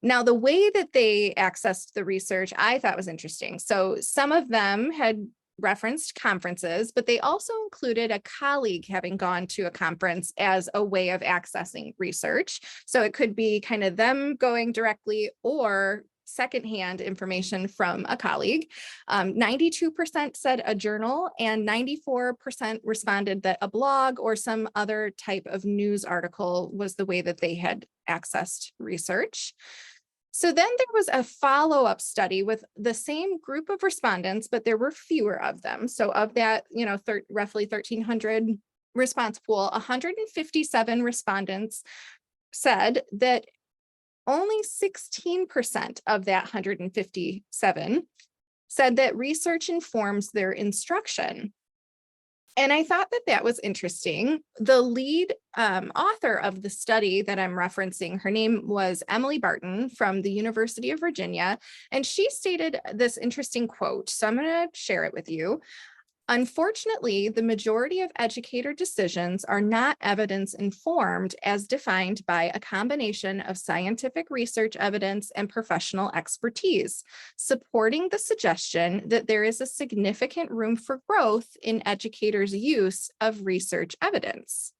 Speaker 1: Now, the way that they accessed the research, I thought was interesting. So some of them had referenced conferences, but they also included a colleague having gone to a conference as a way of accessing research. So it could be kind of them going directly or secondhand information from a colleague. 92% said a journal, and 94% responded that a blog or some other type of news article was the way that they had accessed research. So then there was a follow-up study with the same group of respondents, but there were fewer of them. So of that, roughly 1,300 response pool, 157 respondents said that only 16% of that 157 said that research informs their instruction. And I thought that that was interesting. The lead author of the study that I'm referencing, her name was Emily Barton from the University of Virginia, and she stated this interesting quote. So I'm going to share it with you. Unfortunately, the majority of educator decisions are not evidence informed as defined by a combination of scientific research evidence and professional expertise, supporting the suggestion that there is a significant room for growth in educators' use of research evidence.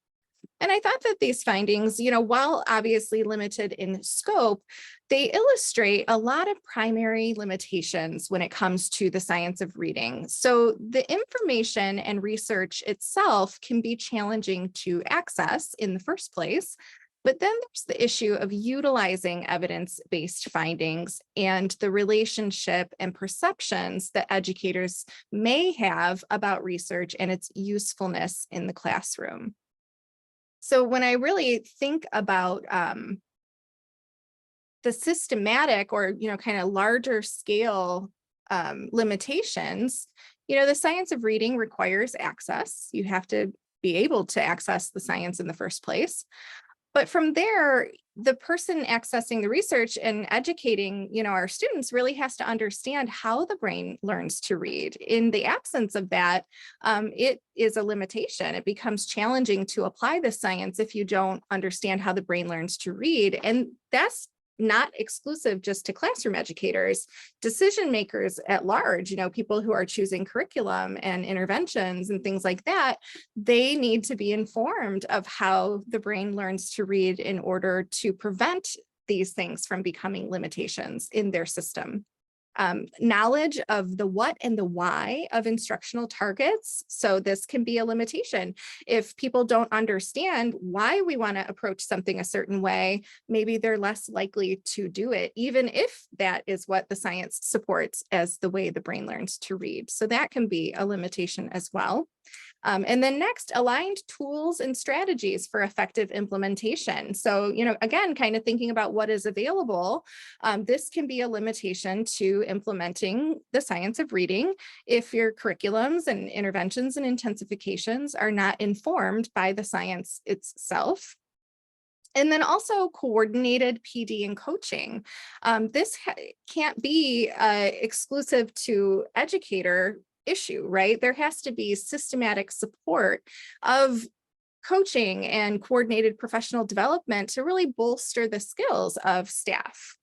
Speaker 1: And I thought that these findings, while obviously limited in scope, they illustrate a lot of primary limitations when it comes to the science of reading. So the information and research itself can be challenging to access in the first place. But then there's the issue of utilizing evidence-based findings and the relationship and perceptions that educators may have about research and its usefulness in the classroom. So when I really think about the systematic or, kind of larger scale limitations, the science of reading requires access. You have to be able to access the science in the first place. But from there, the person accessing the research and educating, our students really has to understand how the brain learns to read. In the absence of that, it is a limitation. It becomes challenging to apply the science if you don't understand how the brain learns to read. And that's not exclusive just to classroom educators, decision makers at large, people who are choosing curriculum and interventions and things like that, they need to be informed of how the brain learns to read in order to prevent these things from becoming limitations in their system. Knowledge of the what and the why of instructional targets. So this can be a limitation. If people don't understand why we want to approach something a certain way, maybe they're less likely to do it, even if that is what the science supports as the way the brain learns to read. So that can be a limitation as well. And then next, aligned tools and strategies for effective implementation. So, again, kind of thinking about what is available, this can be a limitation to implementing the science of reading if your curriculums and interventions and intensifications are not informed by the science itself. And then also coordinated PD and coaching. This can't be exclusive to educator issue, right? There has to be systematic support of coaching and coordinated professional development to really bolster the skills of staff.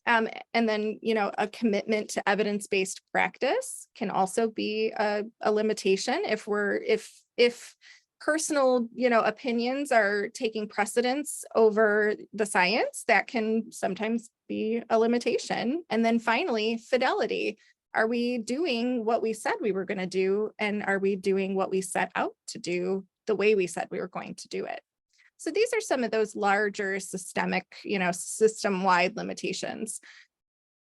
Speaker 1: And then, a commitment to evidence-based practice can also be a limitation if personal, opinions are taking precedence over the science. That can sometimes be a limitation. And then finally, fidelity. Are we doing what we said we were going to do? And are we doing what we set out to do the way we said we were going to do it? So these are some of those larger systemic, system-wide limitations.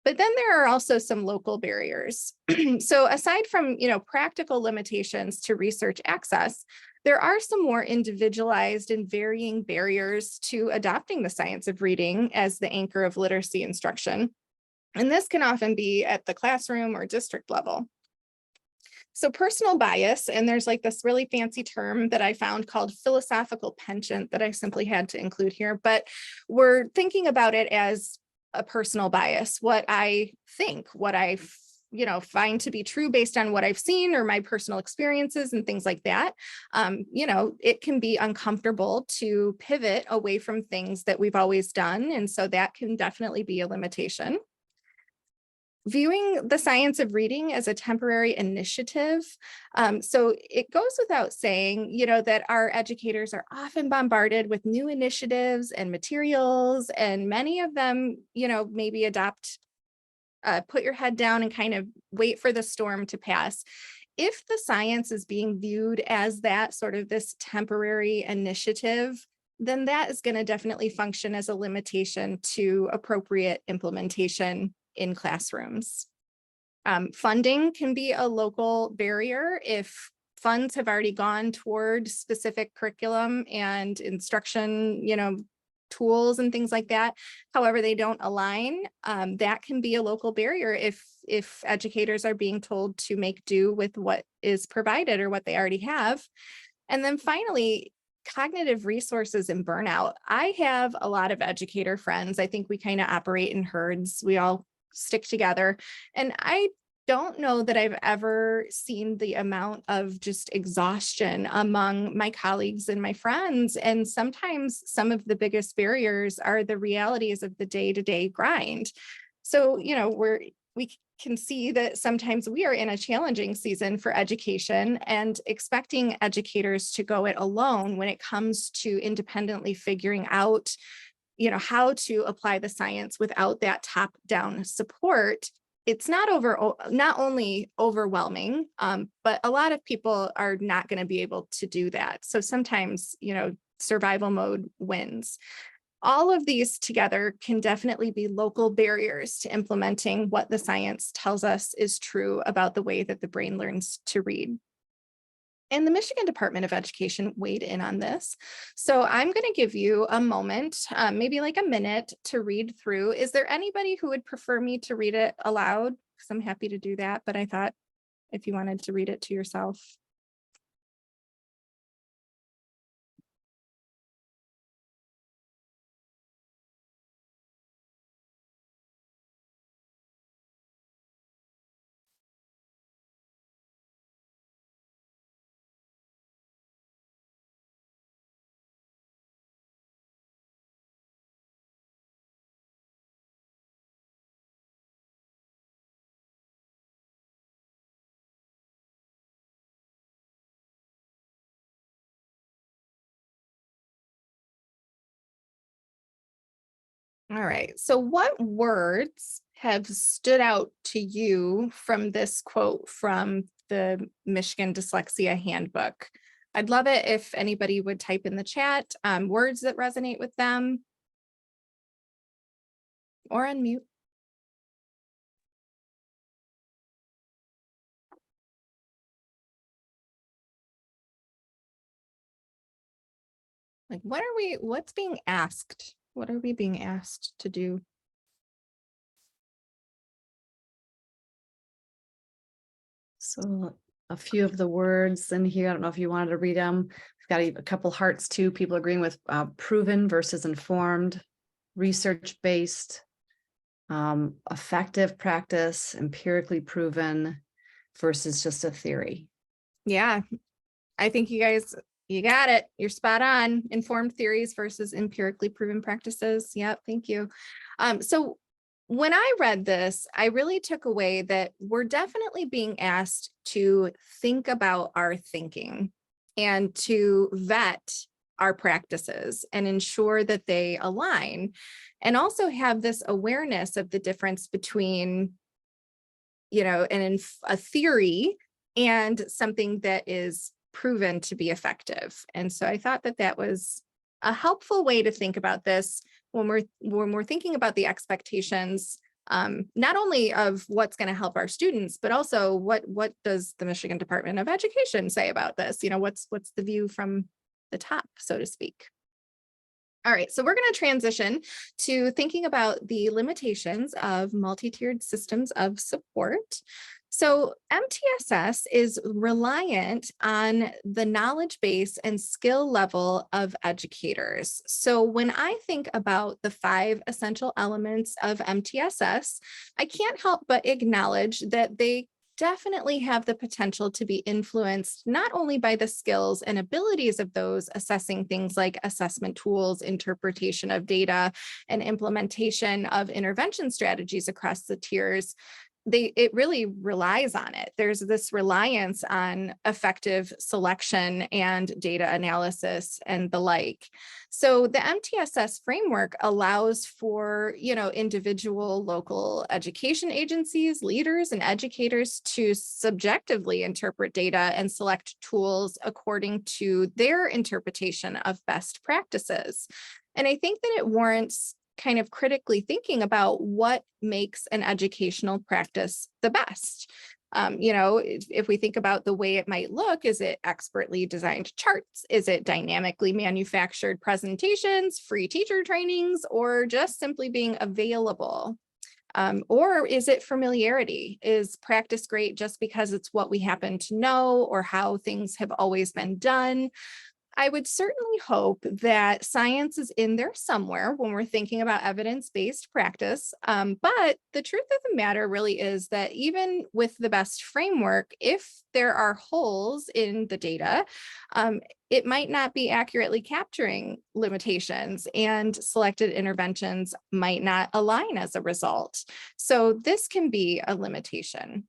Speaker 1: But then there are also some local barriers. So aside from, practical limitations to research access, there are some more individualized and varying barriers to adopting the science of reading as the anchor of literacy instruction. And this can often be at the classroom or district level. So personal bias, and there's like this really fancy term that I found called philosophical penchant that I simply had to include here, but we're thinking about it as a personal bias, what I think, what I find to be true based on what I've seen or my personal experiences and things like that, it can be uncomfortable to pivot away from things that we've always done. And so that can definitely be a limitation. Viewing the science of reading as a temporary initiative. So it goes without saying, that our educators are often bombarded with new initiatives and materials, and many of them, maybe adopt, put your head down and kind of wait for the storm to pass. If the science is being viewed as that sort of this temporary initiative, then that is going to definitely function as a limitation to appropriate implementation in classrooms. Funding can be a local barrier if funds have already gone toward specific curriculum and instruction, tools and things like that. However, they don't align. That can be a local barrier if educators are being told to make do with what is provided or what they already have. And then finally, cognitive resources and burnout. I have a lot of educator friends. I think we kind of operate in herds. We all stick together. And I don't know that I've ever seen the amount of just exhaustion among my colleagues and my friends. And sometimes some of the biggest barriers are the realities of the day-to-day grind. So, we can see that sometimes we are in a challenging season for education, and expecting educators to go it alone when it comes to independently figuring out how to apply the science without that top-down support. It's not only overwhelming, but a lot of people are not going to be able to do that. So sometimes, survival mode wins. All of these together can definitely be local barriers to implementing what the science tells us is true about the way that the brain learns to read. And the Michigan Department of Education weighed in on this. So I'm going to give you a moment, maybe like a minute, to read through. Is there anybody who would prefer me to read it aloud? Because I'm happy to do that, but I thought if you wanted to read it to yourself. All right. So what words have stood out to you from this quote from the Michigan Dyslexia Handbook? I'd love it if anybody would type in the chat words that resonate with them, or unmute. Like, what's being asked? What are we being asked to do?
Speaker 2: So a few of the words in here, I don't know if you wanted to read them. We've got a couple hearts too. People agreeing with proven versus informed, research-based, effective practice, empirically proven versus just a theory.
Speaker 1: Yeah, I think you guys, you got it. You're spot on. Informed theories versus empirically proven practices. Yep, thank you. So when I read this, I really took away that we're definitely being asked to think about our thinking and to vet our practices and ensure that they align, and also have this awareness of the difference between, a theory and something that is proven to be effective. And so I thought that was a helpful way to think about this when we're thinking about the expectations, not only of what's going to help our students, but also what does the Michigan Department of Education say about this? What's the view from the top, so to speak. All right, so we're going to transition to thinking about the limitations of multi-tiered systems of support. So MTSS is reliant on the knowledge base and skill level of educators. So when I think about the 5 essential elements of MTSS, I can't help but acknowledge that they definitely have the potential to be influenced not only by the skills and abilities of those assessing things like assessment tools, interpretation of data, and implementation of intervention strategies across the tiers. It really relies on it. There's this reliance on effective selection and data analysis and the like. So the MTSS framework allows for, individual local education agencies, leaders, and educators to subjectively interpret data and select tools according to their interpretation of best practices. And I think that it warrants kind of critically thinking about what makes an educational practice the best. If we think about the way it might look, is it expertly designed charts? Is it dynamically manufactured presentations, free teacher trainings, or just simply being available? Or is it familiarity? Is practice great just because it's what we happen to know or how things have always been done? I would certainly hope that science is in there somewhere when we're thinking about evidence-based practice. But the truth of the matter really is that even with the best framework, if there are holes in the data, it might not be accurately capturing limitations, and selected interventions might not align as a result. So this can be a limitation.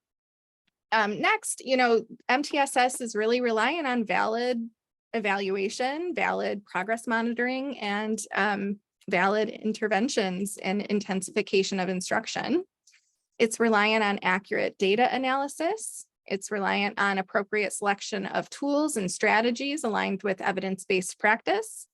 Speaker 1: Next, MTSS is really relying on valid evaluation, valid progress monitoring, and valid interventions and intensification of instruction. It's reliant on accurate data analysis. It's reliant on appropriate selection of tools and strategies aligned with evidence-based practice.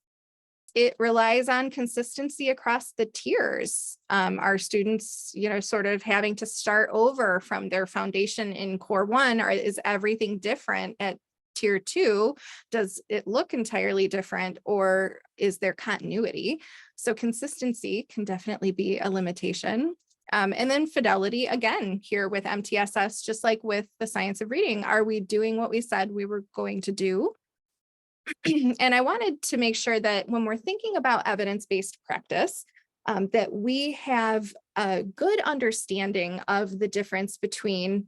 Speaker 1: It relies on consistency across the tiers. Our students, sort of having to start over from their foundation in core 1, or is everything different at tier 2? Does it look entirely different, or is there continuity? So consistency can definitely be a limitation. And then fidelity, again, here with MTSS, just like with the science of reading, are we doing what we said we were going to do? And I wanted to make sure that when we're thinking about evidence-based practice, that we have a good understanding of the difference between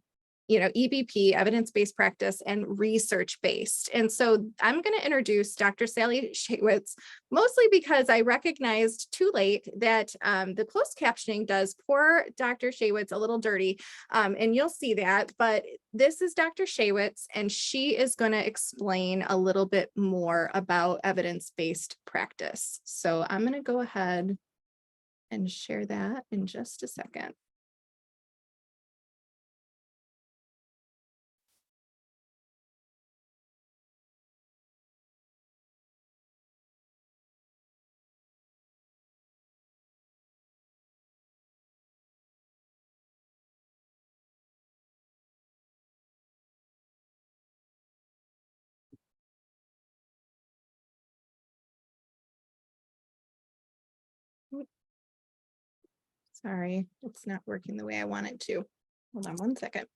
Speaker 1: EBP, evidence-based practice, and research-based. And so I'm going to introduce Dr. Sally Shaywitz, mostly because I recognized too late that the closed captioning does poor Dr. Shaywitz a little dirty, and you'll see that. But this is Dr. Shaywitz, and she is going to explain a little bit more about evidence-based practice. So I'm going to go ahead and share that in just a second. Sorry, it's not working the way I want it to. Hold on one second.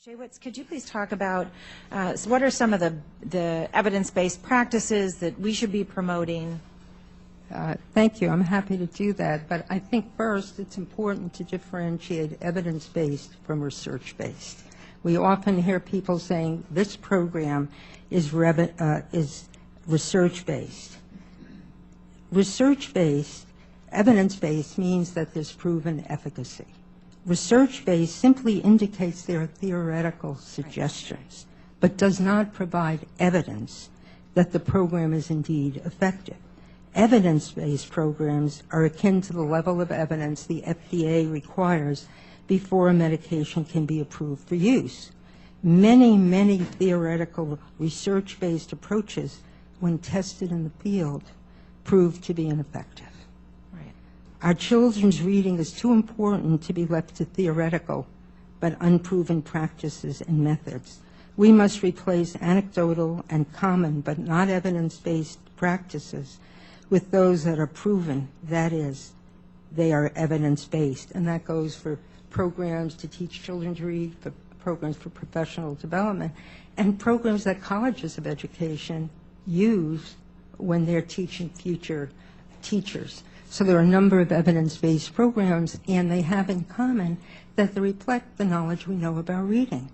Speaker 4: Shaywitz, could you please talk about what are some of the evidence-based practices that we should be promoting?
Speaker 5: Thank you. I'm happy to do that. But I think first it's important to differentiate evidence-based from research-based. We often hear people saying this program is research-based. Research-based, evidence-based means that there's proven efficacy. Research-based simply indicates there are theoretical suggestions, but does not provide evidence that the program is indeed effective. Evidence-based programs are akin to the level of evidence the FDA requires before a medication can be approved for use. Many theoretical research-based approaches, when tested in the field, proved to be ineffective.
Speaker 4: Right.
Speaker 5: Our children's reading is too important to be left to theoretical but unproven practices and methods. We must replace anecdotal and common but not evidence-based practices with those that are proven, that is, they are evidence-based. And that goes for programs to teach children to read, for programs for professional development, and programs that colleges of education use when they're teaching future teachers. So there are a number of evidence-based programs, and they have in common that they reflect the knowledge we know about reading.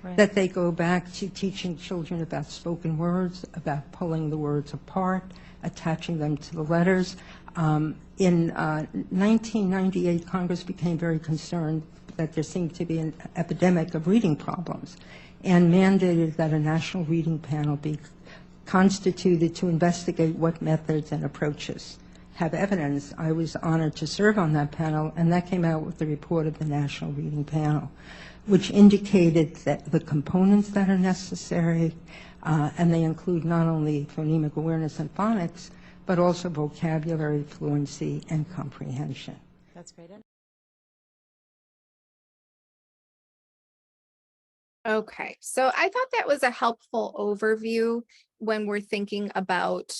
Speaker 4: Right.
Speaker 5: That they go back to teaching children about spoken words, about pulling the words apart, attaching them to the letters. In 1998, Congress became very concerned that there seemed to be an epidemic of reading problems and mandated that a national reading panel be constituted to investigate what methods and approaches have evidence. I was honored to serve on that panel, and that came out with the report of the National Reading Panel, which indicated that the components that are necessary, and they include not only phonemic awareness and phonics, but also vocabulary, fluency, and comprehension.
Speaker 4: That's great.
Speaker 1: Okay, so I thought that was a helpful overview when we're thinking about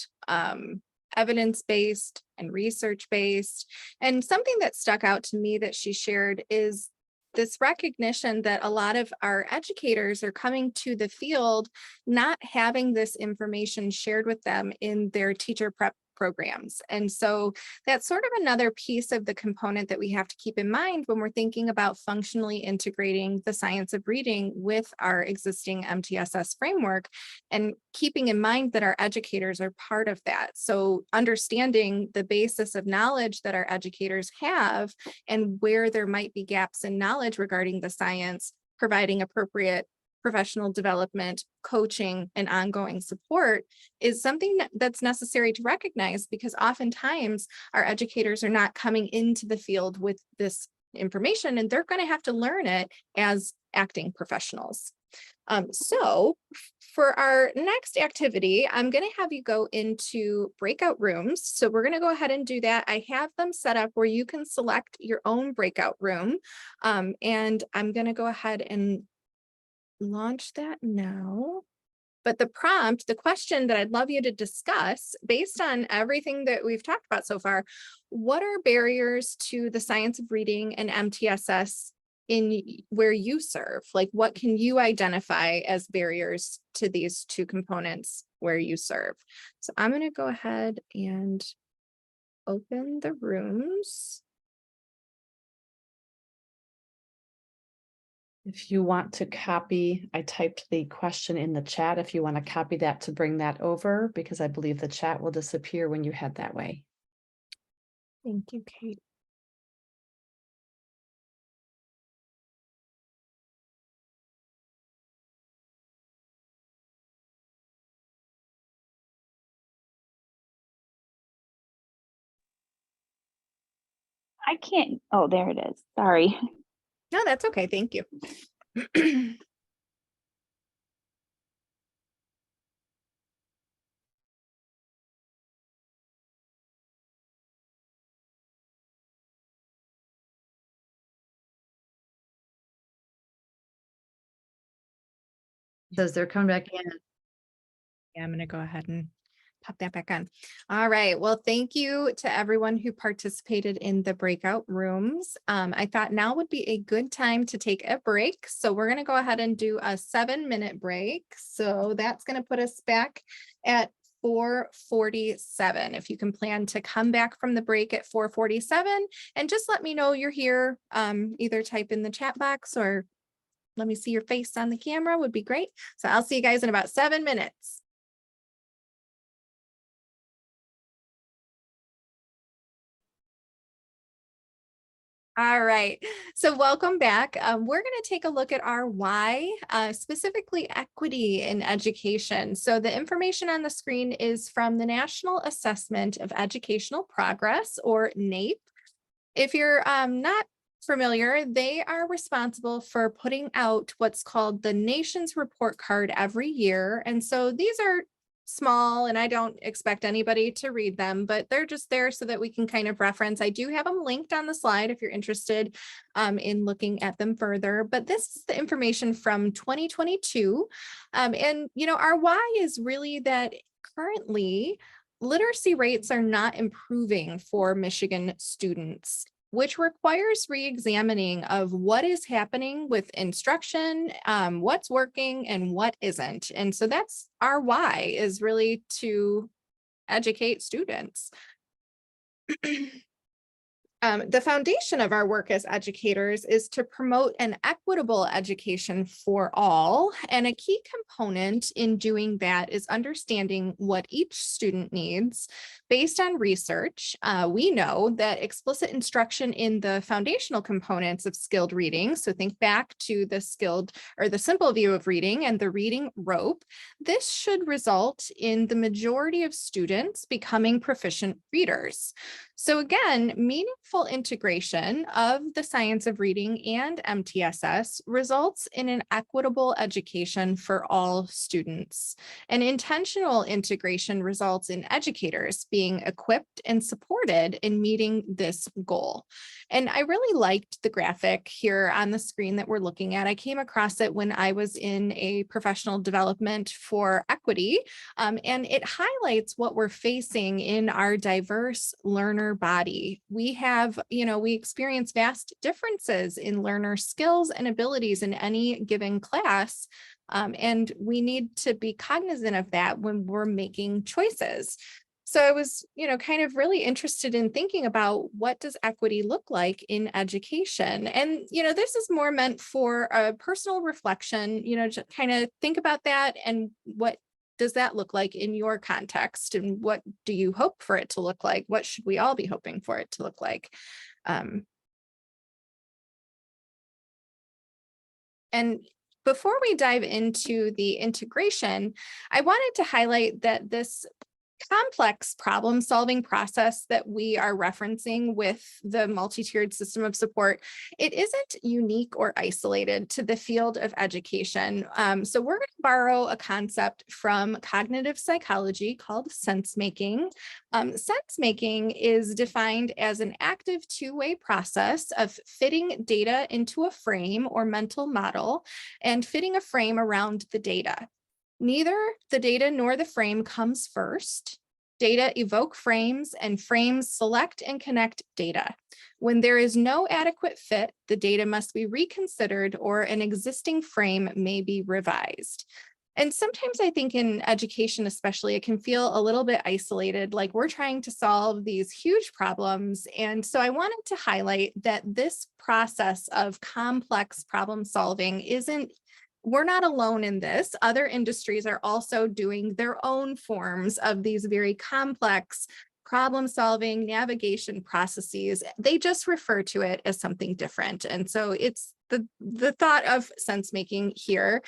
Speaker 1: evidence-based and research-based. And something that stuck out to me that she shared is this recognition that a lot of our educators are coming to the field not having this information shared with them in their teacher prep programs. And so that's sort of another piece of the component that we have to keep in mind when we're thinking about functionally integrating the science of reading with our existing MTSS framework, and keeping in mind that our educators are part of that. So understanding the basis of knowledge that our educators have and where there might be gaps in knowledge regarding the science, providing appropriate professional development, coaching, and ongoing support is something that's necessary to recognize, because oftentimes our educators are not coming into the field with this information, and they're going to have to learn it as acting professionals. So for our next activity, I'm going to have you go into breakout rooms. So we're going to go ahead and do that. I have them set up where you can select your own breakout room. And I'm going to go ahead and launch that now. But the prompt, the question that I'd love you to discuss based on everything that we've talked about so far, what are barriers to the science of reading and MTSS in where you serve? Like, what can you identify as barriers to these two components where you serve? So I'm going to go ahead and open the rooms.
Speaker 2: If you want to copy, I typed the question in the chat. If you want to copy that to bring that over, because I believe the chat will disappear when you head that way.
Speaker 1: Thank you, Kate.
Speaker 6: I can't. Oh, there it is. Sorry.
Speaker 1: No, that's okay. Thank you.
Speaker 2: Says they're coming back in.
Speaker 1: Yeah, I'm going to go ahead and pop that back on. All right. Well, thank you to everyone who participated in the breakout rooms. I thought now would be a good time to take a break. So we're going to go ahead and do a 7-minute break. So that's going to put us back at 4:47. If you can plan to come back from the break at 4:47 and just let me know you're here, either type in the chat box or let me see your face on the camera would be great. So I'll see you guys in about 7 minutes. All right, so welcome back. We're going to take a look at our why, specifically equity in education. So the information on the screen is from the National Assessment of Educational Progress, or NAEP. If you're not familiar, they are responsible for putting out what's called the Nation's Report Card every year. And so these are small, and I don't expect anybody to read them, but they're just there so that we can kind of reference. I do have them linked on the slide if you're interested in looking at them further. But this is the information from 2022. And, our why is really that currently literacy rates are not improving for Michigan students, which requires re-examining of what is happening with instruction, what's working and what isn't. And so that's our why, is really to educate students. The foundation of our work as educators is to promote an equitable education for all. And a key component in doing that is understanding what each student needs. Based on research, we know that explicit instruction in the foundational components of skilled reading, so think back to the skilled or the simple view of reading and the reading rope, this should result in the majority of students becoming proficient readers. So again, meaningful integration of the science of reading and MTSS results in an equitable education for all students. And intentional integration results in educators being equipped and supported in meeting this goal. And I really liked the graphic here on the screen that we're looking at. I came across it when I was in a professional development for equity, and it highlights what we're facing in our diverse learner body. We have, we experience vast differences in learner skills and abilities in any given class. And we need to be cognizant of that when we're making choices. So I was, kind of really interested in thinking about what does equity look like in education? And, this is more meant for a personal reflection, just kind of think about that and what does that look like in your context? And what do you hope for it to look like? What should we all be hoping for it to look like? And before we dive into the integration, I wanted to highlight that this complex problem solving process that we are referencing with the multi-tiered system of support, it isn't unique or isolated to the field of education. So we're going to borrow a concept from cognitive psychology called sense making. Sense making is defined as an active two-way process of fitting data into a frame or mental model and fitting a frame around the data. Neither the data nor the frame comes first. Data evoke frames and frames select and connect data. When there is no adequate fit, the data must be reconsidered or an existing frame may be revised. And sometimes I think in education, especially, it can feel a little bit isolated, like we're trying to solve these huge problems. And so I wanted to highlight that this process of complex problem solving we're not alone in this. Other industries are also doing their own forms of these very complex problem solving navigation processes. They just refer to it as something different. And so it's the thought of sense making here,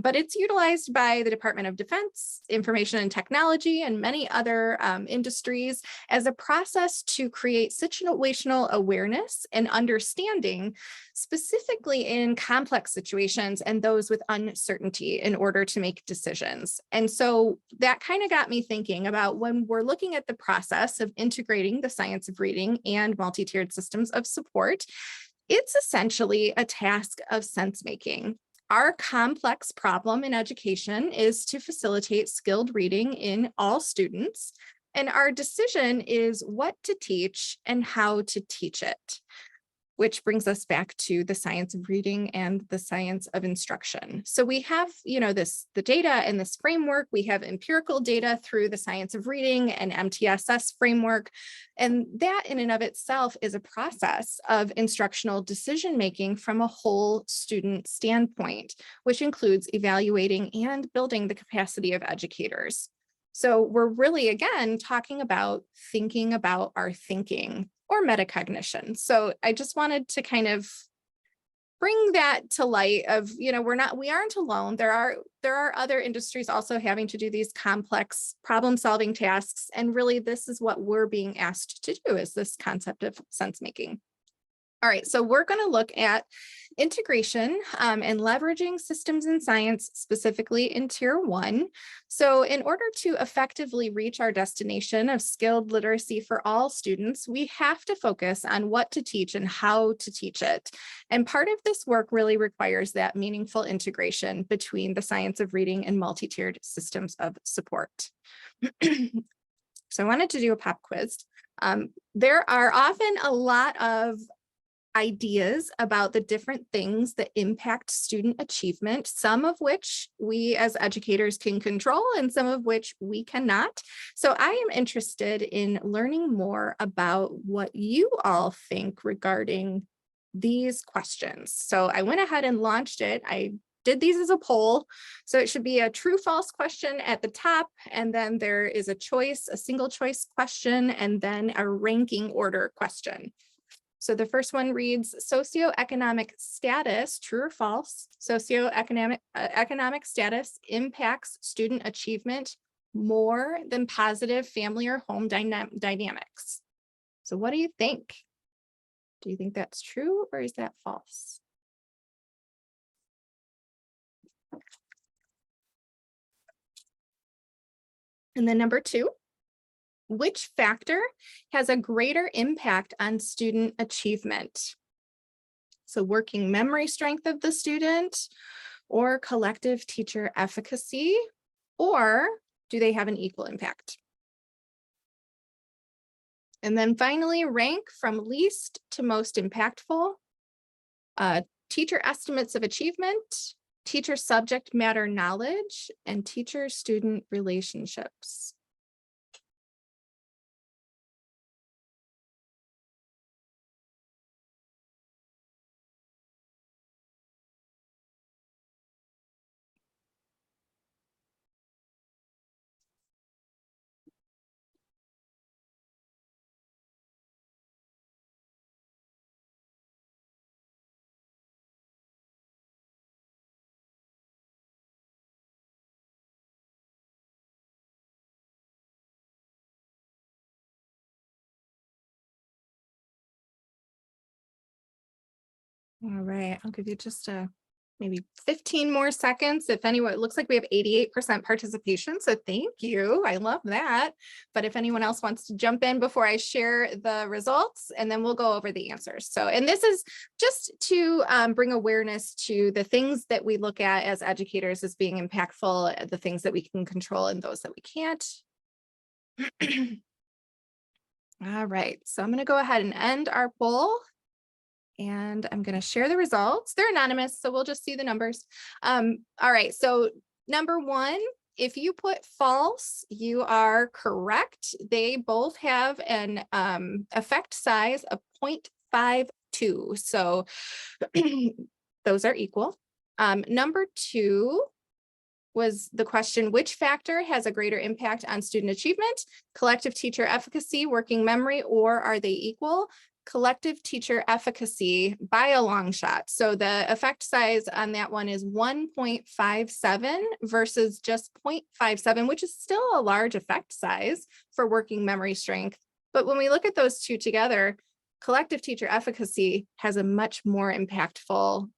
Speaker 1: but it's utilized by the Department of Defense, Information and Technology, and many other industries as a process to create situational awareness and understanding, specifically in complex situations and those with uncertainty in order to make decisions. And so that kind of got me thinking about when we're looking at the process of integrating the science of reading and multi-tiered systems of support, it's essentially a task of sense making. Our complex problem in education is to facilitate skilled reading in all students, and our decision is what to teach and how to teach it, which brings us back to the science of reading and the science of instruction. So we have, the data and this framework. We have empirical data through the science of reading and MTSS framework. And that in and of itself is a process of instructional decision-making from a whole student standpoint, which includes evaluating and building the capacity of educators. So we're really, again, talking about thinking about our thinking, or metacognition. So I just wanted to kind of bring that to light of, we aren't alone. There are other industries also having to do these complex problem solving tasks. And really, this is what we're being asked to do, is this concept of sense making. All right, so we're going to look at integration and leveraging systems in science, specifically in Tier 1. So in order to effectively reach our destination of skilled literacy for all students, we have to focus on what to teach and how to teach it. And part of this work really requires that meaningful integration between the science of reading and multi-tiered systems of support. So I wanted to do a pop quiz. There are often a lot of ideas about the different things that impact student achievement, some of which we as educators can control and some of which we cannot. So I am interested in learning more about what you all think regarding these questions. So I went ahead and launched it. I did these as a poll. So it should be a true false question at the top. And then there is a choice, a single choice question, and then a ranking order question. So the first one reads, socioeconomic status, true or false? Economic status impacts student achievement more than positive family or home dynamics. So what do you think? Do you think that's true or is that false? And then number 2. Which factor has a greater impact on student achievement? So working memory strength of the student or collective teacher efficacy, or do they have an equal impact? And then finally, rank from least to most impactful. Teacher estimates of achievement, teacher subject matter knowledge, and teacher-student relationships. All right, I'll give you just maybe 15 more seconds. If anyone, it looks like we have 88% participation, so thank you. I love that. But if anyone else wants to jump in before I share the results, and then we'll go over the answers. So, and this is just to bring awareness to the things that we look at as educators as being impactful, the things that we can control and those that we can't. All right, so I'm going to go ahead and end our poll. And I'm going to share the results. They're anonymous, so we'll just see the numbers. All right, so number 1, if you put false, you are correct. They both have an effect size of 0.52. So those are equal. Number 2 was the question, which factor has a greater impact on student achievement? Collective teacher efficacy, working memory, or are they equal? Collective teacher efficacy by a long shot. So the effect size on that one is 1.57 versus just 0.57, which is still a large effect size for working memory strength. But when we look at those two together, collective teacher efficacy has a much more impactful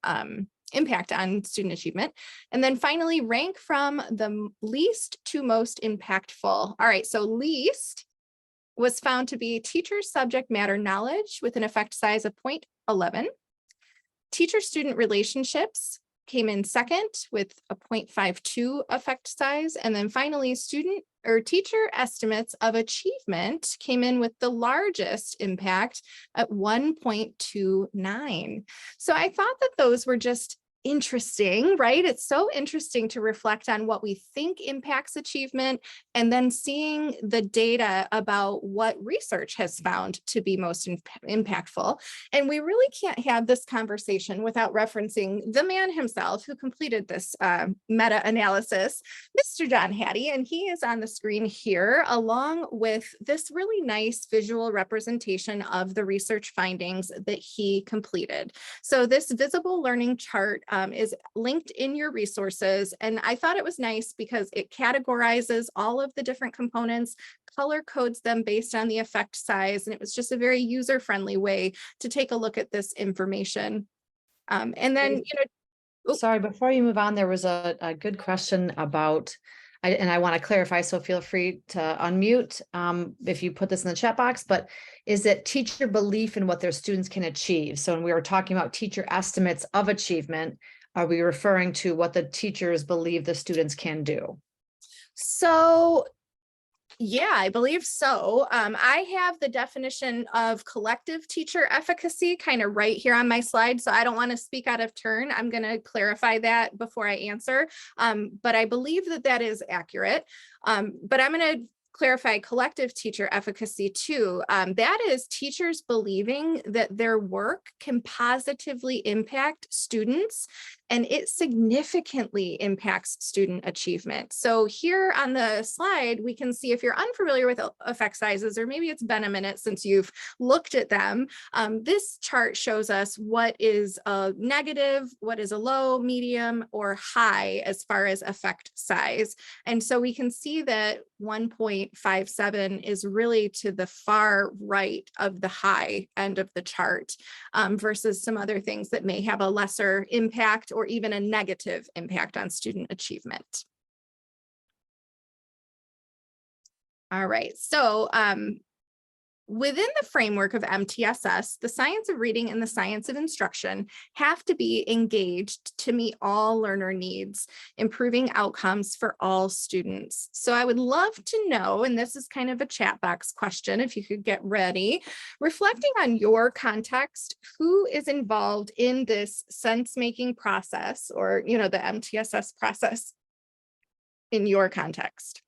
Speaker 1: impact on student achievement. And then finally, rank from the least to most impactful. All right, so least was found to be teacher subject matter knowledge with an effect size of 0.11. Teacher-student relationships came in second with a 0.52 effect size. And then finally, student or teacher estimates of achievement came in with the largest impact at 1.29. So I thought that those were just interesting, right? It's so interesting to reflect on what we think impacts achievement and then seeing the data about what research has found to be most impactful. And we really can't have this conversation without referencing the man himself who completed this meta-analysis, Mr. John Hattie, and he is on the screen here along with this really nice visual representation of the research findings that he completed. So this visible learning chart is linked in your resources. And I thought it was nice because it categorizes all of the different components, color codes them based on the effect size. And it was just a very user-friendly way to take a look at this information. And then, Oh.
Speaker 2: Sorry, before you move on, there was a good question about, and I want to clarify, so feel free to unmute if you put this in the chat box, but is it teacher belief in what their students can achieve? So when we were talking about teacher estimates of achievement, are we referring to what the teachers believe the students can do?
Speaker 1: So yeah, I believe so. I have the definition of collective teacher efficacy kind of right here on my slide, so I don't want to speak out of turn. I'm going to clarify that before I answer, but I believe that that is accurate. But I'm going to clarify collective teacher efficacy too. That is teachers believing that their work can positively impact students, and it significantly impacts student achievement. So here on the slide, we can see, if you're unfamiliar with effect sizes, or maybe it's been a minute since you've looked at them, this chart shows us what is a negative, what is a low, medium, or high as far as effect size. And so we can see that 1.57 is really to the far right of the high end of the chart, versus some other things that may have a lesser impact or even a negative impact on student achievement. All right, so within the framework of MTSS, the science of reading and the science of instruction have to be engaged to meet all learner needs, improving outcomes for all students. So I would love to know, and this is kind of a chat box question, if you could get ready, reflecting on your context, who is involved in this sense-making process, or, the MTSS process in your context?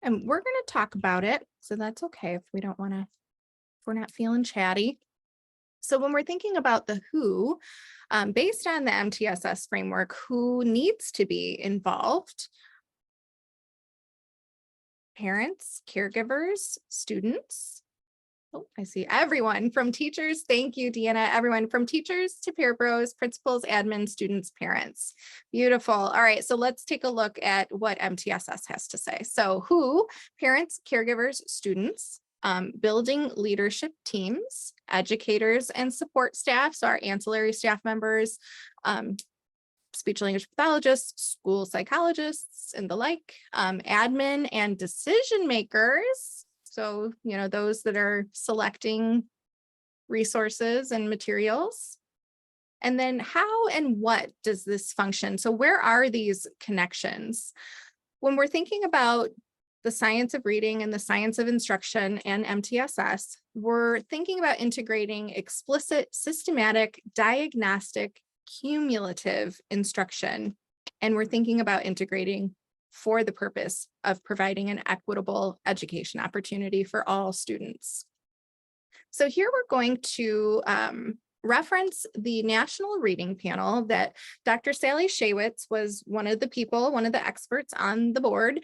Speaker 1: And we're going to talk about it, so that's okay if we don't want to, if we're not feeling chatty. So when we're thinking about the who, based on the MTSS framework, who needs to be involved? Parents, caregivers, students. Oh, I see everyone from teachers. Thank you, Deanna. Everyone from teachers to peer bros, principals, admin, students, parents. Beautiful. All right, so let's take a look at what MTSS has to say. So who? Parents, caregivers, students, building leadership teams, educators and support staff, so our ancillary staff members, speech language pathologists, school psychologists, and the like, admin and decision makers. So, those that are selecting resources and materials. And then how and what does this function? So where are these connections? When we're thinking about the science of reading and the science of instruction and MTSS, we're thinking about integrating explicit, systematic, diagnostic, cumulative instruction. And we're thinking about integrating for the purpose of providing an equitable education opportunity for all students. So here we're going to reference the National Reading Panel that Dr. Sally Shaywitz was one of the experts on the board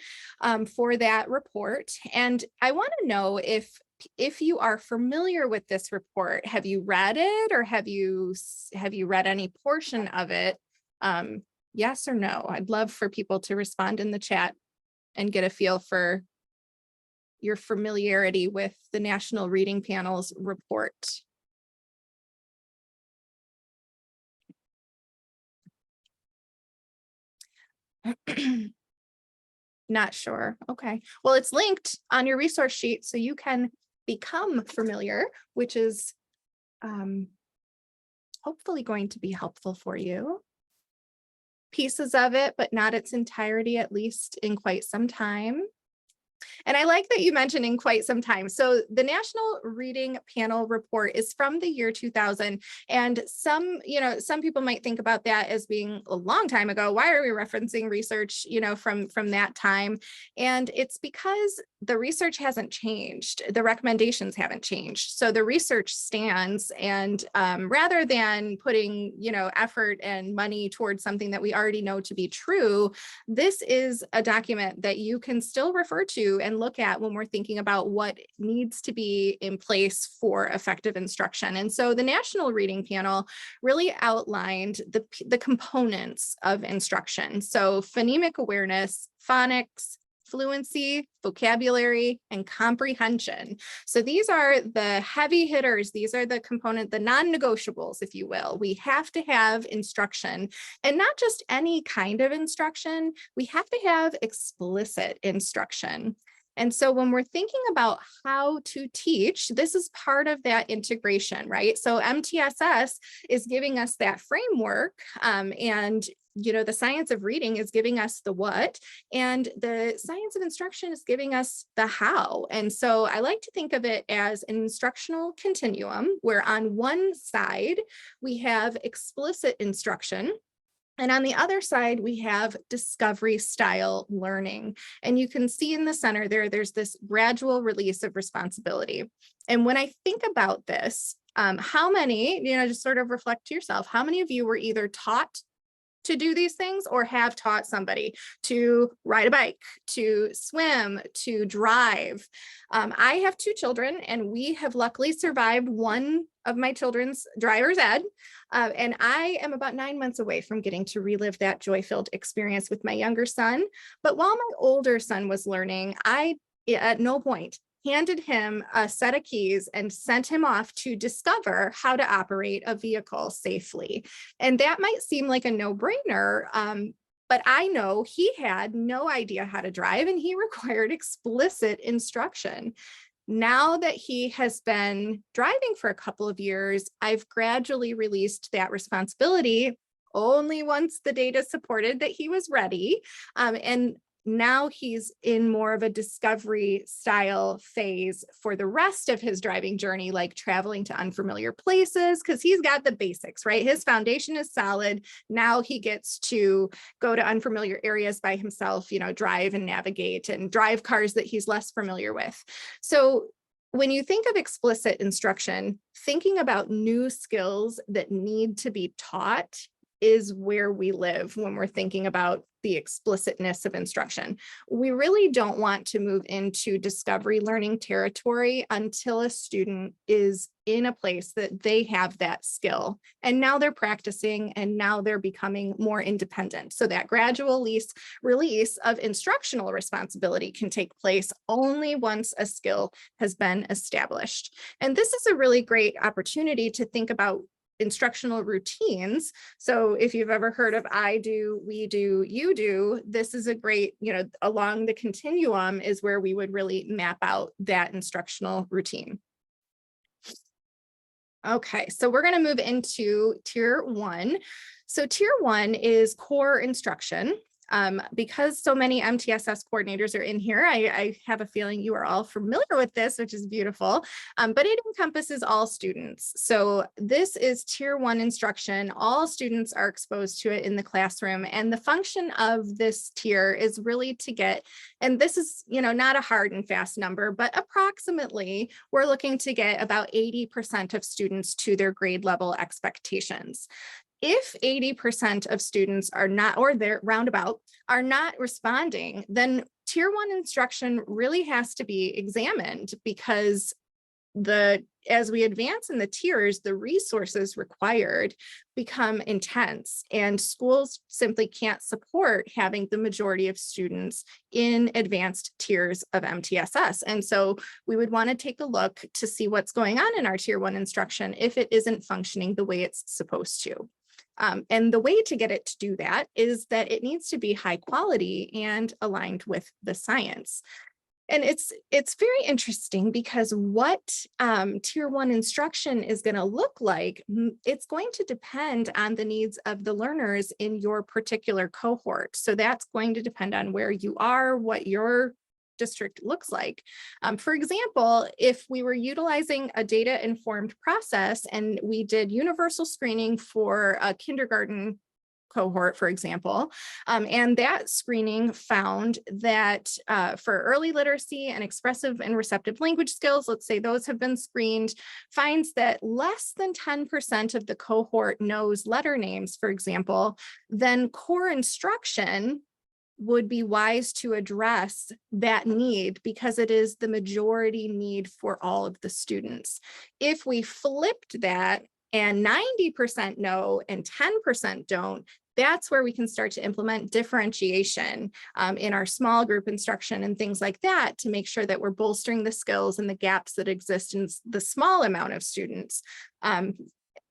Speaker 1: for that report. And I want to know if you are familiar with this report. Have you read it, or have you read any portion of it? Yes or no? I'd love for people to respond in the chat and get a feel for your familiarity with the National Reading Panel's report. Not sure. Okay. Well, it's linked on your resource sheet, so you can become familiar, which is hopefully going to be helpful for you. Pieces of it, but not its entirety, at least in quite some time. And I like that you mentioned in quite some time. So the National Reading Panel report is from the year 2000. And some people might think about that as being a long time ago. Why are we referencing research, from that time? And it's because the research hasn't changed. The recommendations haven't changed. So the research stands, and rather than putting, effort and money towards something that we already know to be true, this is a document that you can still refer to and look at when we're thinking about what needs to be in place for effective instruction. And so the National Reading Panel really outlined the components of instruction. So phonemic awareness, phonics, fluency, vocabulary, and comprehension. So these are the heavy hitters. These are the non-negotiables, if you will. We have to have instruction, and not just any kind of instruction. We have to have explicit instruction. And so when we're thinking about how to teach, this is part of that integration, right? So MTSS is giving us that framework, and the science of reading is giving us the what, and the science of instruction is giving us the how. And so I like to think of it as an instructional continuum, where on one side we have explicit instruction, and on the other side, we have discovery style learning. And you can see in the center there's this gradual release of responsibility. And when I think about this, how many, just sort of reflect to yourself, how many of you were either taught to do these things or have taught somebody to ride a bike, to swim, to drive? I have 2 children, and we have luckily survived one of my children's driver's ed. And I am about 9 months away from getting to relive that joy-filled experience with my younger son. But while my older son was learning, I at no point handed him a set of keys and sent him off to discover how to operate a vehicle safely. And that might seem like a no-brainer, but I know he had no idea how to drive, and he required explicit instruction. Now that he has been driving for a couple of years, I've gradually released that responsibility only once the data supported that he was ready. And now he's in more of a discovery style phase for the rest of his driving journey, like traveling to unfamiliar places, because he's got the basics, right? His foundation is solid. Now he gets to go to unfamiliar areas by himself, drive and navigate and drive cars that he's less familiar with. So when you think of explicit instruction, thinking about new skills that need to be taught is where we live when we're thinking about the explicitness of instruction. We really don't want to move into discovery learning territory until a student is in a place that they have that skill. And now they're practicing, and now they're becoming more independent. So that gradual release of instructional responsibility can take place only once a skill has been established. And this is a really great opportunity to think about instructional routines. So if you've ever heard of I do, we do, you do, this is a great, along the continuum is where we would really map out that instructional routine. Okay, so we're going to move into tier 1. So tier 1 is core instruction. Because so many MTSS coordinators are in here, I have a feeling you are all familiar with this, which is beautiful, but it encompasses all students. So this is tier 1 instruction. All students are exposed to it in the classroom, and the function of this tier is really to get, and this is, not a hard and fast number, but approximately we're looking to get about 80% of students to their grade level expectations. If 80% of students are not, or they're roundabout, are not responding, then tier 1 instruction really has to be examined, because as we advance in the tiers, the resources required become intense, and schools simply can't support having the majority of students in advanced tiers of MTSS. And so we would want to take a look to see what's going on in our tier 1 instruction if it isn't functioning the way it's supposed to. And the way to get it to do that is that it needs to be high quality and aligned with the science. And it's very interesting, because what tier 1 instruction is going to look like, it's going to depend on the needs of the learners in your particular cohort. So that's going to depend on where you are, what your district looks like. For example, if we were utilizing a data-informed process and we did universal screening for a kindergarten cohort, for example, and that screening found that for early literacy and expressive and receptive language skills, let's say those have been screened, finds that less than 10% of the cohort knows letter names, for example, then core instruction would be wise to address that need because it is the majority need for all of the students. If we flipped that and 90% know and 10% don't, that's where we can start to implement differentiation in our small group instruction and things like that to make sure that we're bolstering the skills and the gaps that exist in the small amount of students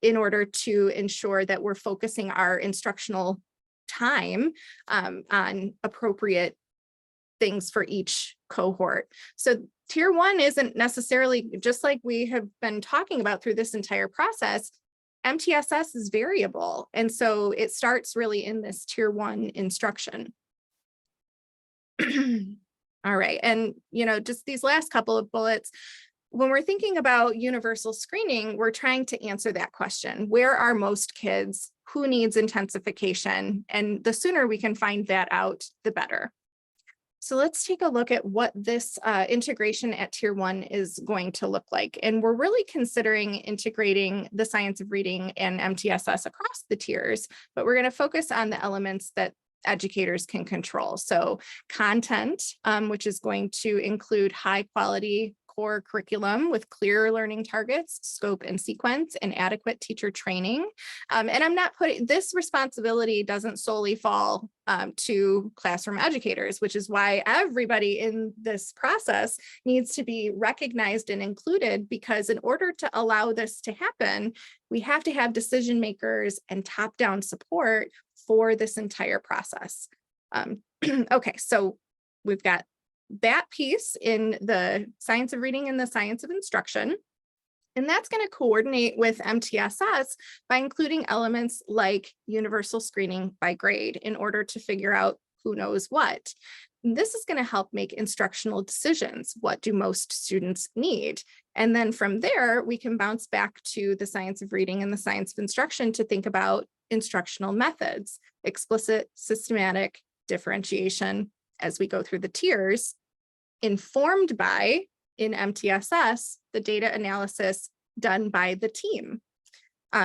Speaker 1: in order to ensure that we're focusing our instructional time on appropriate things for each cohort. So tier 1 isn't necessarily, just like we have been talking about through this entire process, MTSS is variable. And so it starts really in this tier 1 instruction. All right. And, just these last couple of bullets, when we're thinking about universal screening, we're trying to answer that question. Where are most kids? Who needs intensification? And the sooner we can find that out, the better. So let's take a look at what this integration at tier 1 is going to look like. And we're really considering integrating the science of reading and MTSS across the tiers, but we're going to focus on the elements that educators can control. So content, which is going to include high quality core curriculum with clear learning targets, scope and sequence, and adequate teacher training. And I'm not putting, this responsibility doesn't solely fall to classroom educators, which is why everybody in this process needs to be recognized and included, because in order to allow this to happen, we have to have decision makers and top-down support for this entire process. Okay, so we've got that piece in the science of reading and the science of instruction. And that's going to coordinate with MTSS by including elements like universal screening by grade in order to figure out who knows what. And this is going to help make instructional decisions. What do most students need? And then from there, we can bounce back to the science of reading and the science of instruction to think about instructional methods, explicit, systematic, differentiation, as we go through the tiers, informed by, in MTSS, the data analysis done by the team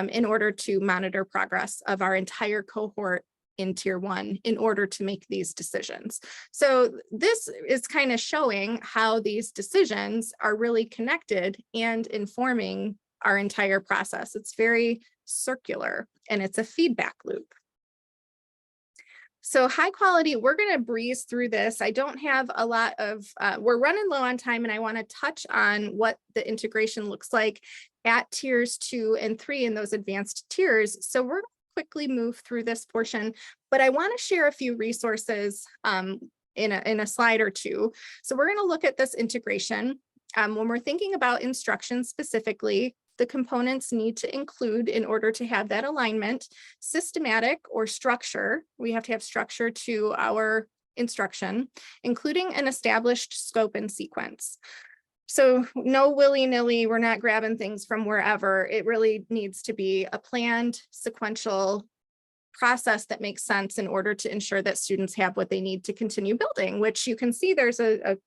Speaker 1: in order to monitor progress of our entire cohort in tier 1 in order to make these decisions. So this is kind of showing how these decisions are really connected and informing our entire process. It's very circular and it's a feedback loop. So high quality, we're going to breeze through this. I don't have a lot of, we're running low on time, and I want to touch on what the integration looks like at tiers 2 and 3 in those advanced tiers. So we're going to quickly move through this portion, but I want to share a few resources in a slide or two. So we're going to look at this integration. When we're thinking about instruction specifically, the components need to include, in order to have that alignment, systematic or structure. We have to have structure to our instruction, including an established scope and sequence. So no willy-nilly, we're not grabbing things from wherever. It really needs to be a planned, sequential process that makes sense in order to ensure that students have what they need to continue building, which you can see there's a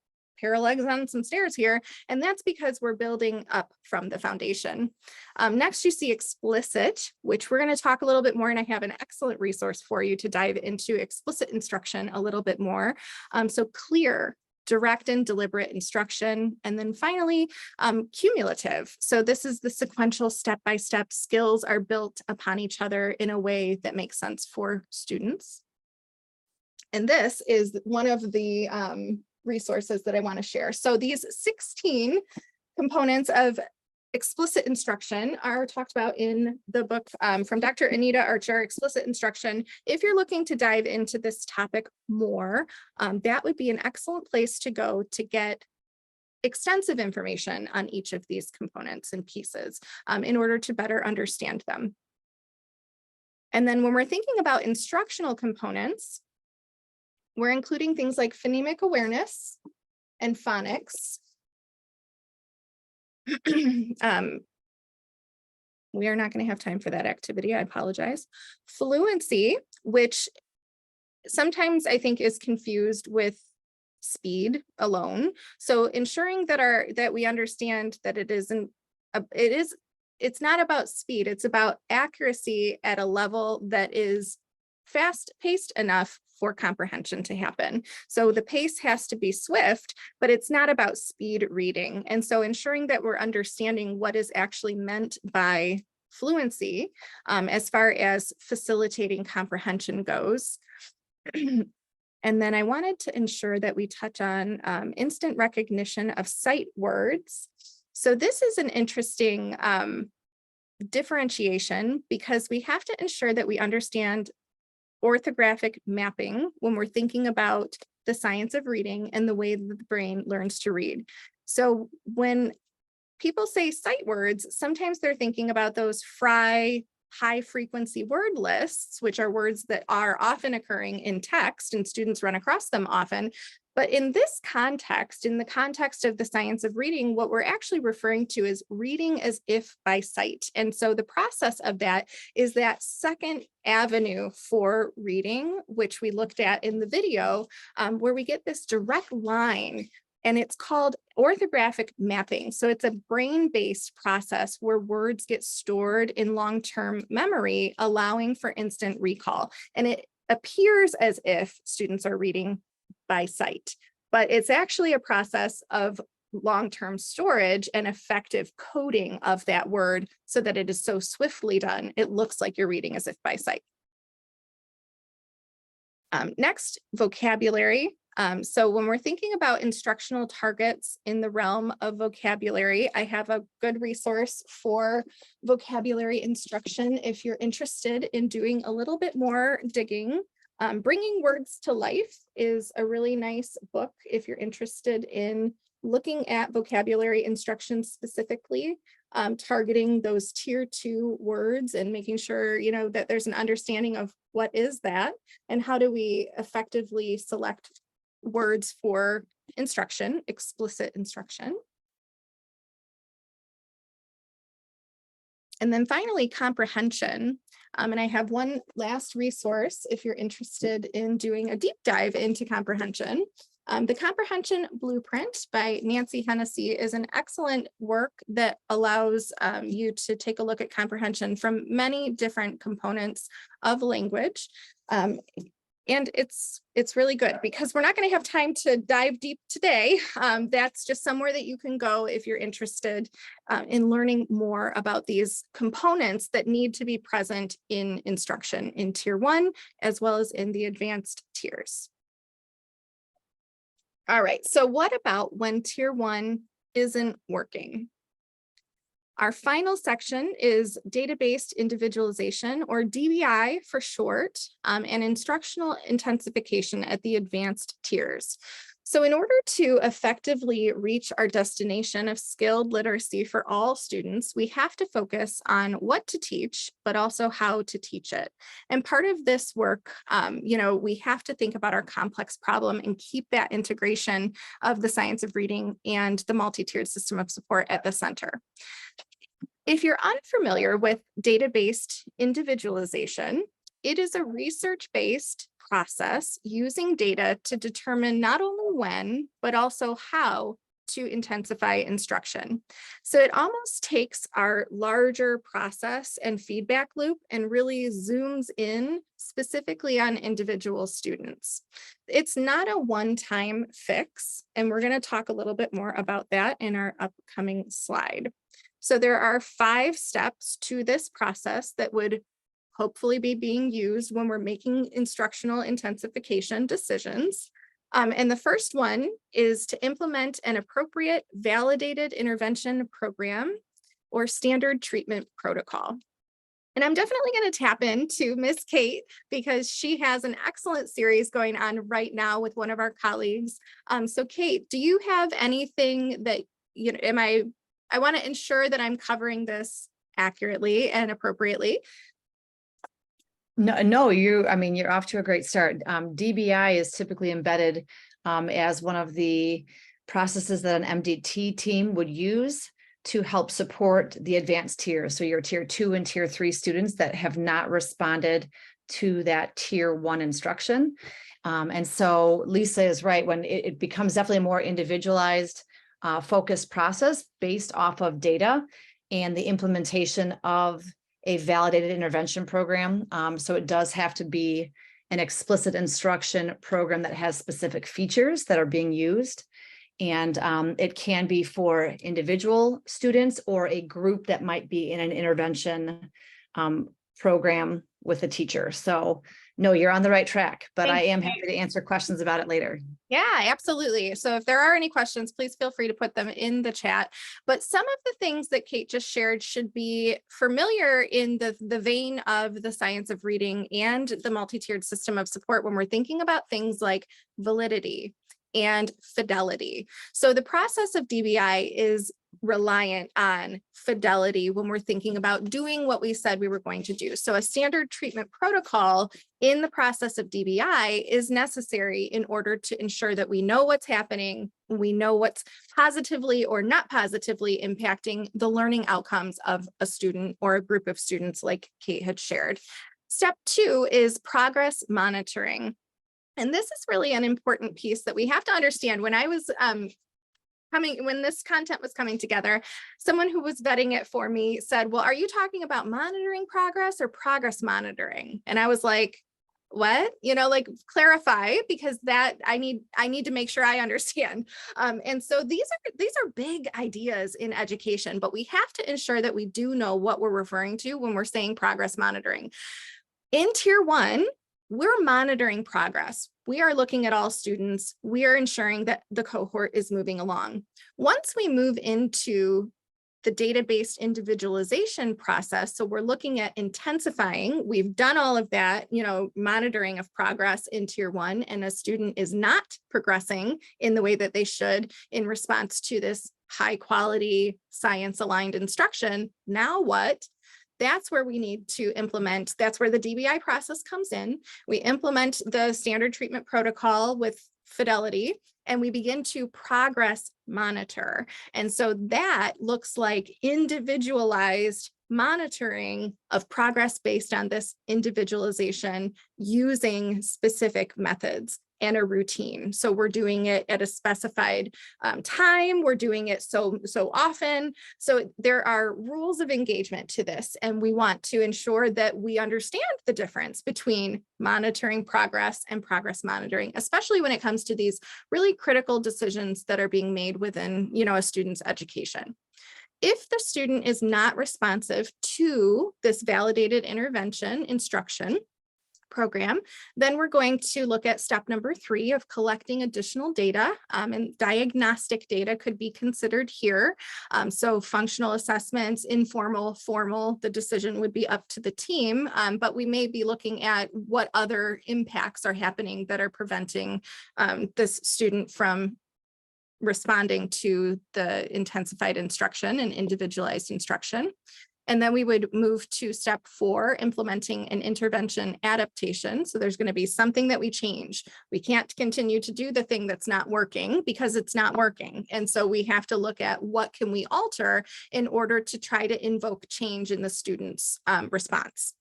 Speaker 1: parallels on some stairs here, and that's because we're building up from the foundation. Next, you see explicit, which we're going to talk a little bit more, and I have an excellent resource for you to dive into explicit instruction a little bit more. So clear, direct and deliberate instruction. And then finally, cumulative. So this is the sequential step-by-step skills are built upon each other in a way that makes sense for students. And this is one of the resources that I want to share. So these 16 components of explicit instruction are talked about in the book from Dr. Anita Archer, Explicit Instruction. If you're looking to dive into this topic more, that would be an excellent place to go to get extensive information on each of these components and pieces in order to better understand them. And then when we're thinking about instructional components, we're including things like phonemic awareness, and phonics. We are not going to have time for that activity. I apologize. Fluency, which sometimes I think is confused with speed alone. So ensuring that we understand that it's not about speed, it's about accuracy at a level that is fast-paced enough for comprehension to happen. So the pace has to be swift, but it's not about speed reading. And so ensuring that we're understanding what is actually meant by fluency as far as facilitating comprehension goes. And then I wanted to ensure that we touch on instant recognition of sight words. So this is an interesting differentiation because we have to ensure that we understand orthographic mapping when we're thinking about the science of reading and the way that the brain learns to read. So when people say sight words, sometimes they're thinking about those Fry high frequency word lists, which are words that are often occurring in text and students run across them often. But in this context, in the context of the science of reading, what we're actually referring to is reading as if by sight. And so the process of that is that second avenue for reading, which we looked at in the video, where we get this direct line, and it's called orthographic mapping. So it's a brain-based process where words get stored in long-term memory, allowing for instant recall. And it appears as if students are reading by sight, but it's actually a process of long-term storage and effective coding of that word so that it is so swiftly done, it looks like you're reading as if by sight. Next, vocabulary. So when we're thinking about instructional targets in the realm of vocabulary, I have a good resource for vocabulary instruction if you're interested in doing a little bit more digging. Bringing Words to Life is a really nice book if you're interested in looking at vocabulary instruction specifically, targeting those tier 2 words and making sure, that there's an understanding of what is that and how do we effectively select words for instruction, explicit instruction. And then finally, comprehension. And I have one last resource if you're interested in doing a deep dive into comprehension. The Comprehension Blueprint by Nancy Hennessy is an excellent work that allows you to take a look at comprehension from many different components of language. And it's really good because we're not going to have time to dive deep today. That's just somewhere that you can go if you're interested in learning more about these components that need to be present in instruction in tier 1, as well as in the advanced tiers. All right, so what about when tier 1 isn't working? Our final section is data-based individualization, or DBI for short, and instructional intensification at the advanced tiers. So in order to effectively reach our destination of skilled literacy for all students, we have to focus on what to teach, but also how to teach it. And part of this work, we have to think about our complex problem and keep that integration of the science of reading and the multi-tiered system of support at the center. If you're unfamiliar with data-based individualization, it is a research-based process using data to determine not only when, but also how to intensify instruction. So it almost takes our larger process and feedback loop and really zooms in specifically on individual students. It's not a one-time fix, and we're going to talk a little bit more about that in our upcoming slide. So there are 5 steps to this process that would hopefully be being used when we're making instructional intensification decisions. And the first one is to implement an appropriate validated intervention program or standard treatment protocol. And I'm definitely going to tap into Miss Kate because she has an excellent series going on right now with one of our colleagues. So Kate, do you have anything that, I want to ensure that I'm covering this accurately and appropriately.
Speaker 2: No, you're off to a great start. DBI is typically embedded as one of the processes that an MDT team would use to help support the advanced tiers. So your tier 2 and tier 3 students that have not responded to that tier 1 instruction. And so Lisa is right, when it becomes definitely a more individualized, focused process based off of data and the implementation of a validated intervention program. So it does have to be an explicit instruction program that has specific features that are being used. And it can be for individual students or a group that might be in an intervention program with a teacher. So no, you're on the right track, but I am happy to answer questions about it later.
Speaker 1: Yeah, absolutely. So if there are any questions, please feel free to put them in the chat. But some of the things that Kate just shared should be familiar in the vein of the science of reading and the multi-tiered system of support when we're thinking about things like validity and fidelity. So the process of DBI is reliant on fidelity when we're thinking about doing what we said we were going to do. So a standard treatment protocol in the process of DBI is necessary in order to ensure that we know what's happening, we know what's positively or not positively impacting the learning outcomes of a student or a group of students like Kate had shared. Step 2 is progress monitoring. And this is really an important piece that we have to understand. When I was when this content was coming together, someone who was vetting it for me said, well, are you talking about monitoring progress or progress monitoring? And I was like, what? You know, like clarify, because that I need to make sure I understand. And so these are big ideas in education, but we have to ensure that we do know what we're referring to when we're saying progress monitoring. In tier 1, we're monitoring progress. We are looking at all students. We are ensuring that the cohort is moving along. Once we move into the data-based individualization process, so we're looking at intensifying, we've done all of that, monitoring of progress in tier 1, and a student is not progressing in the way that they should in response to this high quality science aligned instruction. Now what? That's where we need to implement, that's where the DBI process comes in. We implement the standard treatment protocol with fidelity, and we begin to progress monitor. And so that looks like individualized monitoring of progress based on this individualization using specific methods and a routine. So we're doing it at a specified time. We're doing it so often. So there are rules of engagement to this, and we want to ensure that we understand the difference between monitoring progress and progress monitoring, especially when it comes to these really critical decisions that are being made within, a student's education. If the student is not responsive to this validated intervention instruction program, then we're going to look at step number 3 of collecting additional data, and diagnostic data could be considered here. So functional assessments, informal, formal, the decision would be up to the team, but we may be looking at what other impacts are happening that are preventing this student from responding to the intensified instruction and individualized instruction. And then we would move to step 4, implementing an intervention adaptation. So there's going to be something that we change. We can't continue to do the thing that's not working because it's not working. And so we have to look at what can we alter in order to try to invoke change in the student's response.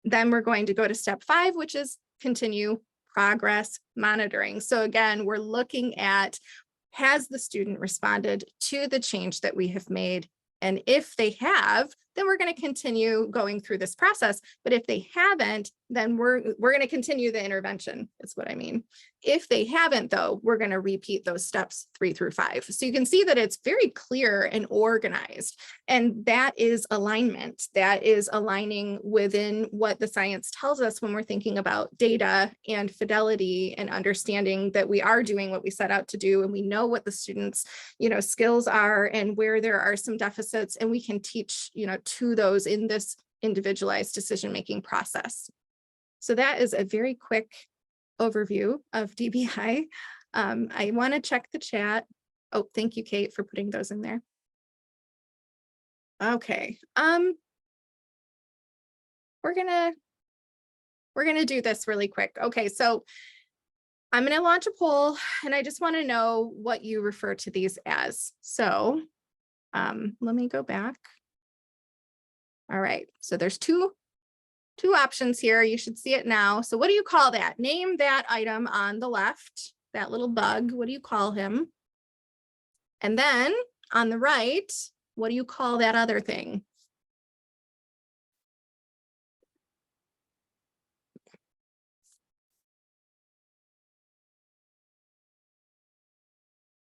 Speaker 1: Then we're going to go to step 5, which is continue progress monitoring. So again, we're looking at, has the student responded to the change that we have made? And if they have, then we're going to continue going through this process. But if they haven't, then we're going to continue the intervention, is what I mean. If they haven't, though, we're going to repeat those steps 3 through 5. So you can see that it's very clear and organized. And that is alignment. That is aligning within what the science tells us when we're thinking about data and fidelity and understanding that we are doing what we set out to do. And we know what the students' skills are and where there are some deficits, and we can teach to those in this individualized decision-making process. So that is a very quick overview of DBI. I want to check the chat. Oh, thank you, Kate, for putting those in there. Okay. We're gonna do this really quick. Okay, so I'm going to launch a poll and I just want to know what you refer to these as. So let me go back. All right, so there's two options here. You should see it now. So what do you call that? Name that item on the left, that little bug. What do you call him? And then on the right, what do you call that other thing?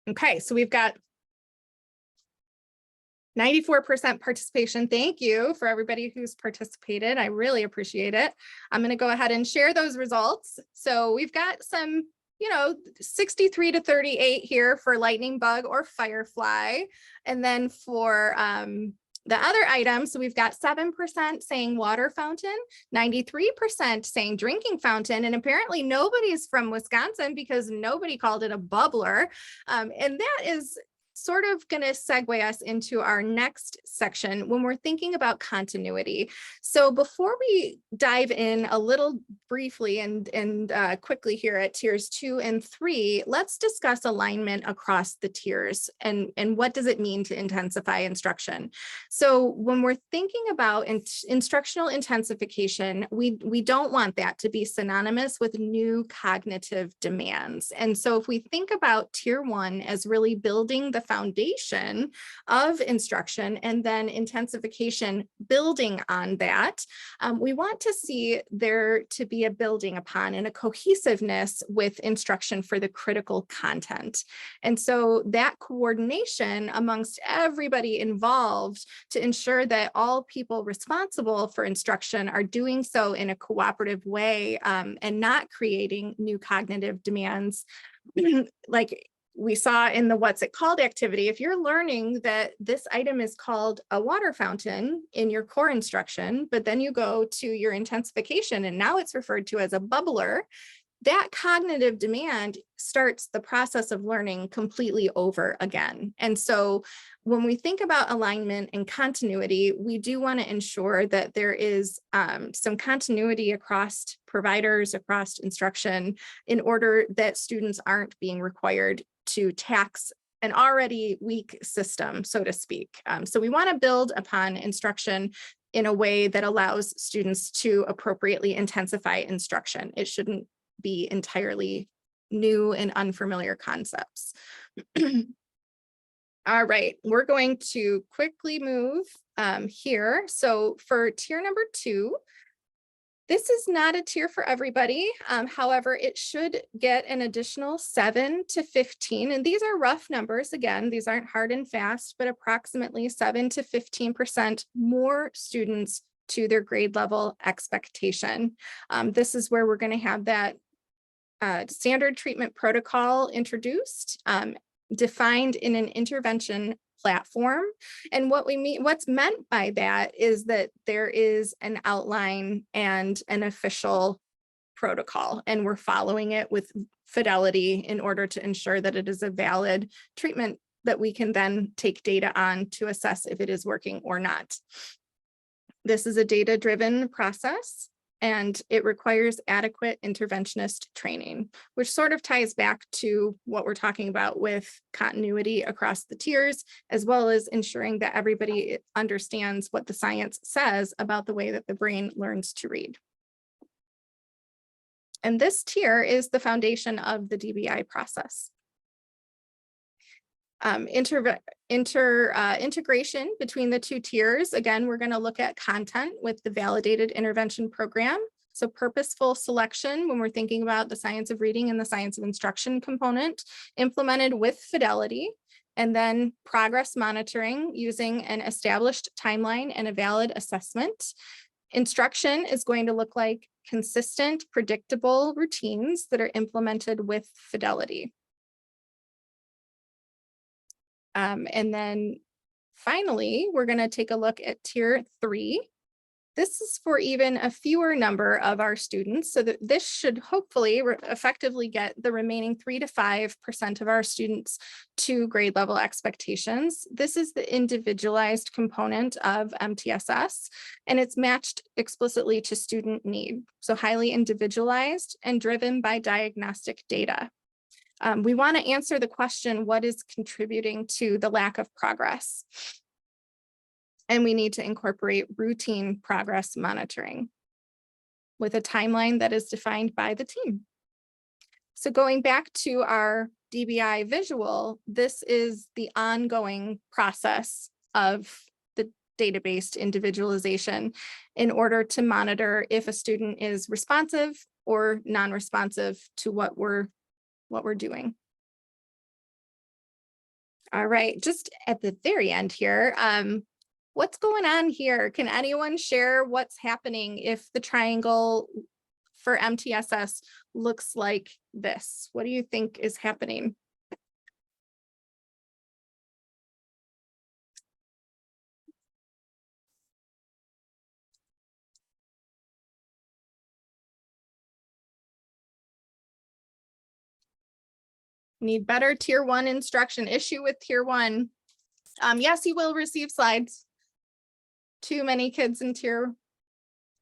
Speaker 1: Okay, so we've got 94% participation. Thank you for everybody who's participated. I really appreciate it. I'm going to go ahead and share those results. So we've got some, 63 to 38 here for lightning bug or firefly. And then for the other items, so we've got 7% saying water fountain, 93% saying drinking fountain, and apparently nobody's from Wisconsin because nobody called it a bubbler. And that is sort of going to segue us into our next section when we're thinking about continuity. So before we dive in a little briefly and quickly here at tiers 2 and 3, let's discuss alignment across the tiers and what does it mean to intensify instruction. So when we're thinking about instructional intensification, we don't want that to be synonymous with new cognitive demands. And so if we think about tier 1 as really building the foundation of instruction and then intensification building on that, we want to see there to be a building upon and a cohesiveness with instruction for the critical content. And so that coordination amongst everybody involved to ensure that all people responsible for instruction are doing so in a cooperative way and not creating new cognitive demands like we saw in the what's it called activity. If you're learning that this item is called a water fountain in your core instruction, but then you go to your intensification and now it's referred to as a bubbler, that cognitive demand starts the process of learning completely over again. And so when we think about alignment and continuity, we do want to ensure that there is some continuity across providers, across instruction, in order that students aren't being required to tax an already weak system, so to speak. So we want to build upon instruction in a way that allows students to appropriately intensify instruction. It shouldn't be entirely new and unfamiliar concepts. All right, we're going to quickly move here. So for tier number 2, this is not a tier for everybody. However, it should get an additional 7 to 15. And these are rough numbers. Again, these aren't hard and fast, but approximately 7 to 15% more students to their grade level expectation. This is where we're going to have that standard treatment protocol introduced, defined in an intervention platform. And what's meant by that is that there is an outline and an official protocol, and we're following it with fidelity in order to ensure that it is a valid treatment that we can then take data on to assess if it is working or not. This is a data-driven process, and it requires adequate interventionist training, which sort of ties back to what we're talking about with continuity across the tiers, as well as ensuring that everybody understands what the science says about the way that the brain learns to read. And this tier is the foundation of the DBI process. Integration between the two tiers. Again, we're going to look at content with the validated intervention program. So purposeful selection when we're thinking about the science of reading and the science of instruction component implemented with fidelity. And then progress monitoring using an established timeline and a valid assessment. Instruction is going to look like consistent, predictable routines that are implemented with fidelity. And then finally, we're going to take a look at tier 3. This is for even a fewer number of our students, so that this should hopefully effectively get the remaining 3 to 5% of our students to grade level expectations. This is the individualized component of MTSS, and it's matched explicitly to student need. So highly individualized and driven by diagnostic data. We want to answer the question, what is contributing to the lack of progress? And we need to incorporate routine progress monitoring with a timeline that is defined by the team. So going back to our DBI visual, this is the ongoing process of the data-based individualization in order to monitor if a student is responsive or non-responsive to what we're doing. All right, just at the very end here, what's going on here? Can anyone share what's happening if the triangle for MTSS looks like this? What do you think is happening? Need better tier 1 instruction. Issue with tier 1. Yes, you will receive slides. Too many kids in tier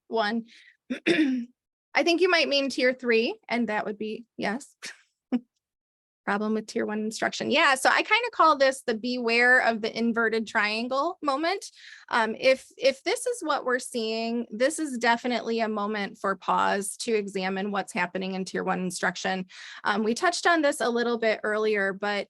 Speaker 1: 1. I think you might mean tier 3, and that would be yes. Problem with tier 1 instruction. Yeah, so I kind of call this the beware of the inverted triangle moment. If this is what we're seeing, this is definitely a moment for pause to examine what's happening in tier 1 instruction. We touched on this a little bit earlier, but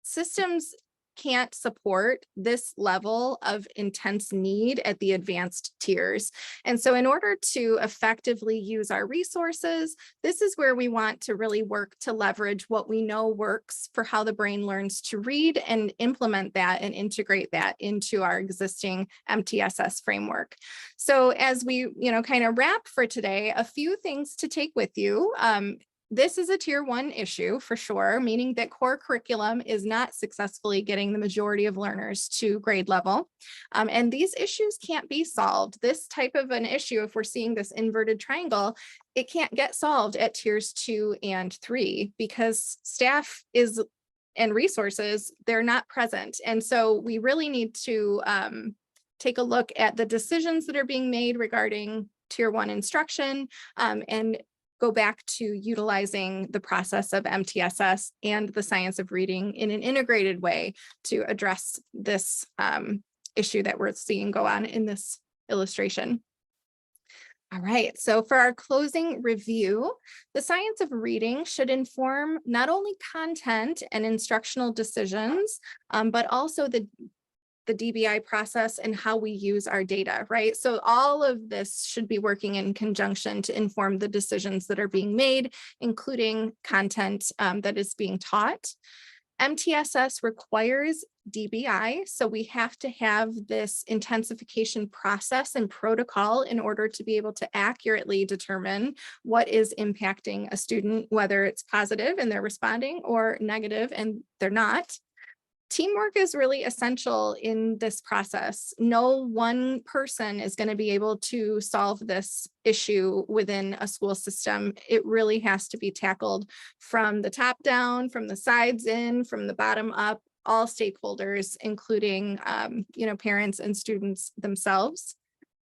Speaker 1: systems can't support this level of intense need at the advanced tiers. And so in order to effectively use our resources, this is where we want to really work to leverage what we know works for how the brain learns to read and implement that and integrate that into our existing MTSS framework. So as we, kind of wrap for today, a few things to take with you. This is a tier 1 issue for sure, meaning that core curriculum is not successfully getting the majority of learners to grade level. And these issues can't be solved. This type of an issue, if we're seeing this inverted triangle, it can't get solved at tiers 2 and 3 because staff and resources, they're not present. And so we really need to take a look at the decisions that are being made regarding tier 1 instruction and go back to utilizing the process of MTSS and the science of reading in an integrated way to address this issue that we're seeing go on in this illustration. All right, so for our closing review, the science of reading should inform not only content and instructional decisions, but also the DBI process and how we use our data, right? So all of this should be working in conjunction to inform the decisions that are being made, including content that is being taught. MTSS requires DBI, so we have to have this intensification process and protocol in order to be able to accurately determine what is impacting a student, whether it's positive and they're responding or negative and they're not. Teamwork is really essential in this process. No one person is going to be able to solve this issue within a school system. It really has to be tackled from the top down, from the sides in, from the bottom up, all stakeholders, including parents and students themselves.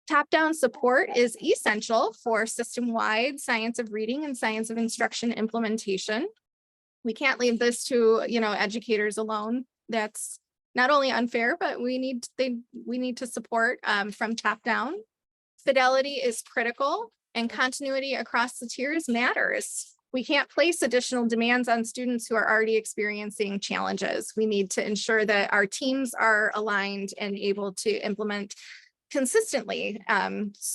Speaker 1: Top-down support is essential for system-wide science of reading and science of instruction implementation. We can't leave this to educators alone. That's not only unfair, but we need to support from top down. Fidelity is critical and continuity across the tiers matters. We can't place additional demands on students who are already experiencing challenges. We need to ensure that our teams are aligned and able to implement consistently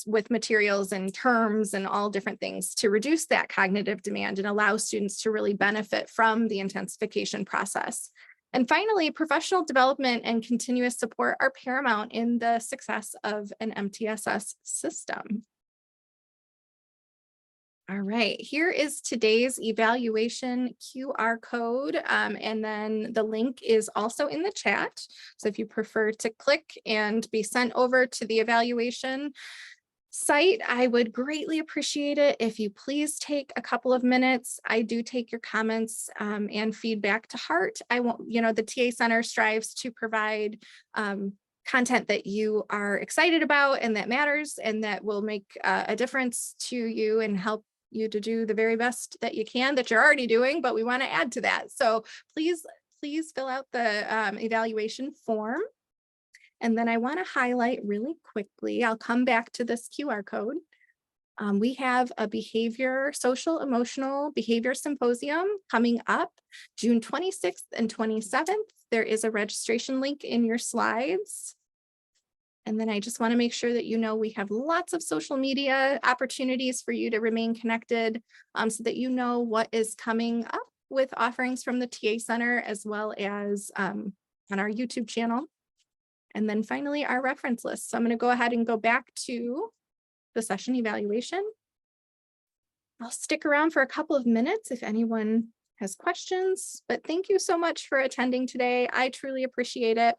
Speaker 1: with materials and terms and all different things to reduce that cognitive demand and allow students to really benefit from the intensification process. And finally, professional development and continuous support are paramount in the success of an MTSS system. All right, here is today's evaluation QR code, and then the link is also in the chat. So if you prefer to click and be sent over to the evaluation site, I would greatly appreciate it if you please take a couple of minutes. I do take your comments and feedback to heart. I won't, the TA Center strives to provide content that you are excited about and that matters and that will make a difference to you and help you to do the very best that you can, that you're already doing, but we want to add to that. So please fill out the evaluation form. And then I want to highlight really quickly, I'll come back to this QR code. We have a social emotional behavior symposium coming up June 26th and 27th. There is a registration link in your slides. And then I just want to make sure that we have lots of social media opportunities for you to remain connected so that you know what is coming up with offerings from the TA Center as well as on our YouTube channel. And then finally, our reference list. So I'm going to go ahead and go back to the session evaluation. I'll stick around for a couple of minutes if anyone has questions, but thank you so much for attending today. I truly appreciate it.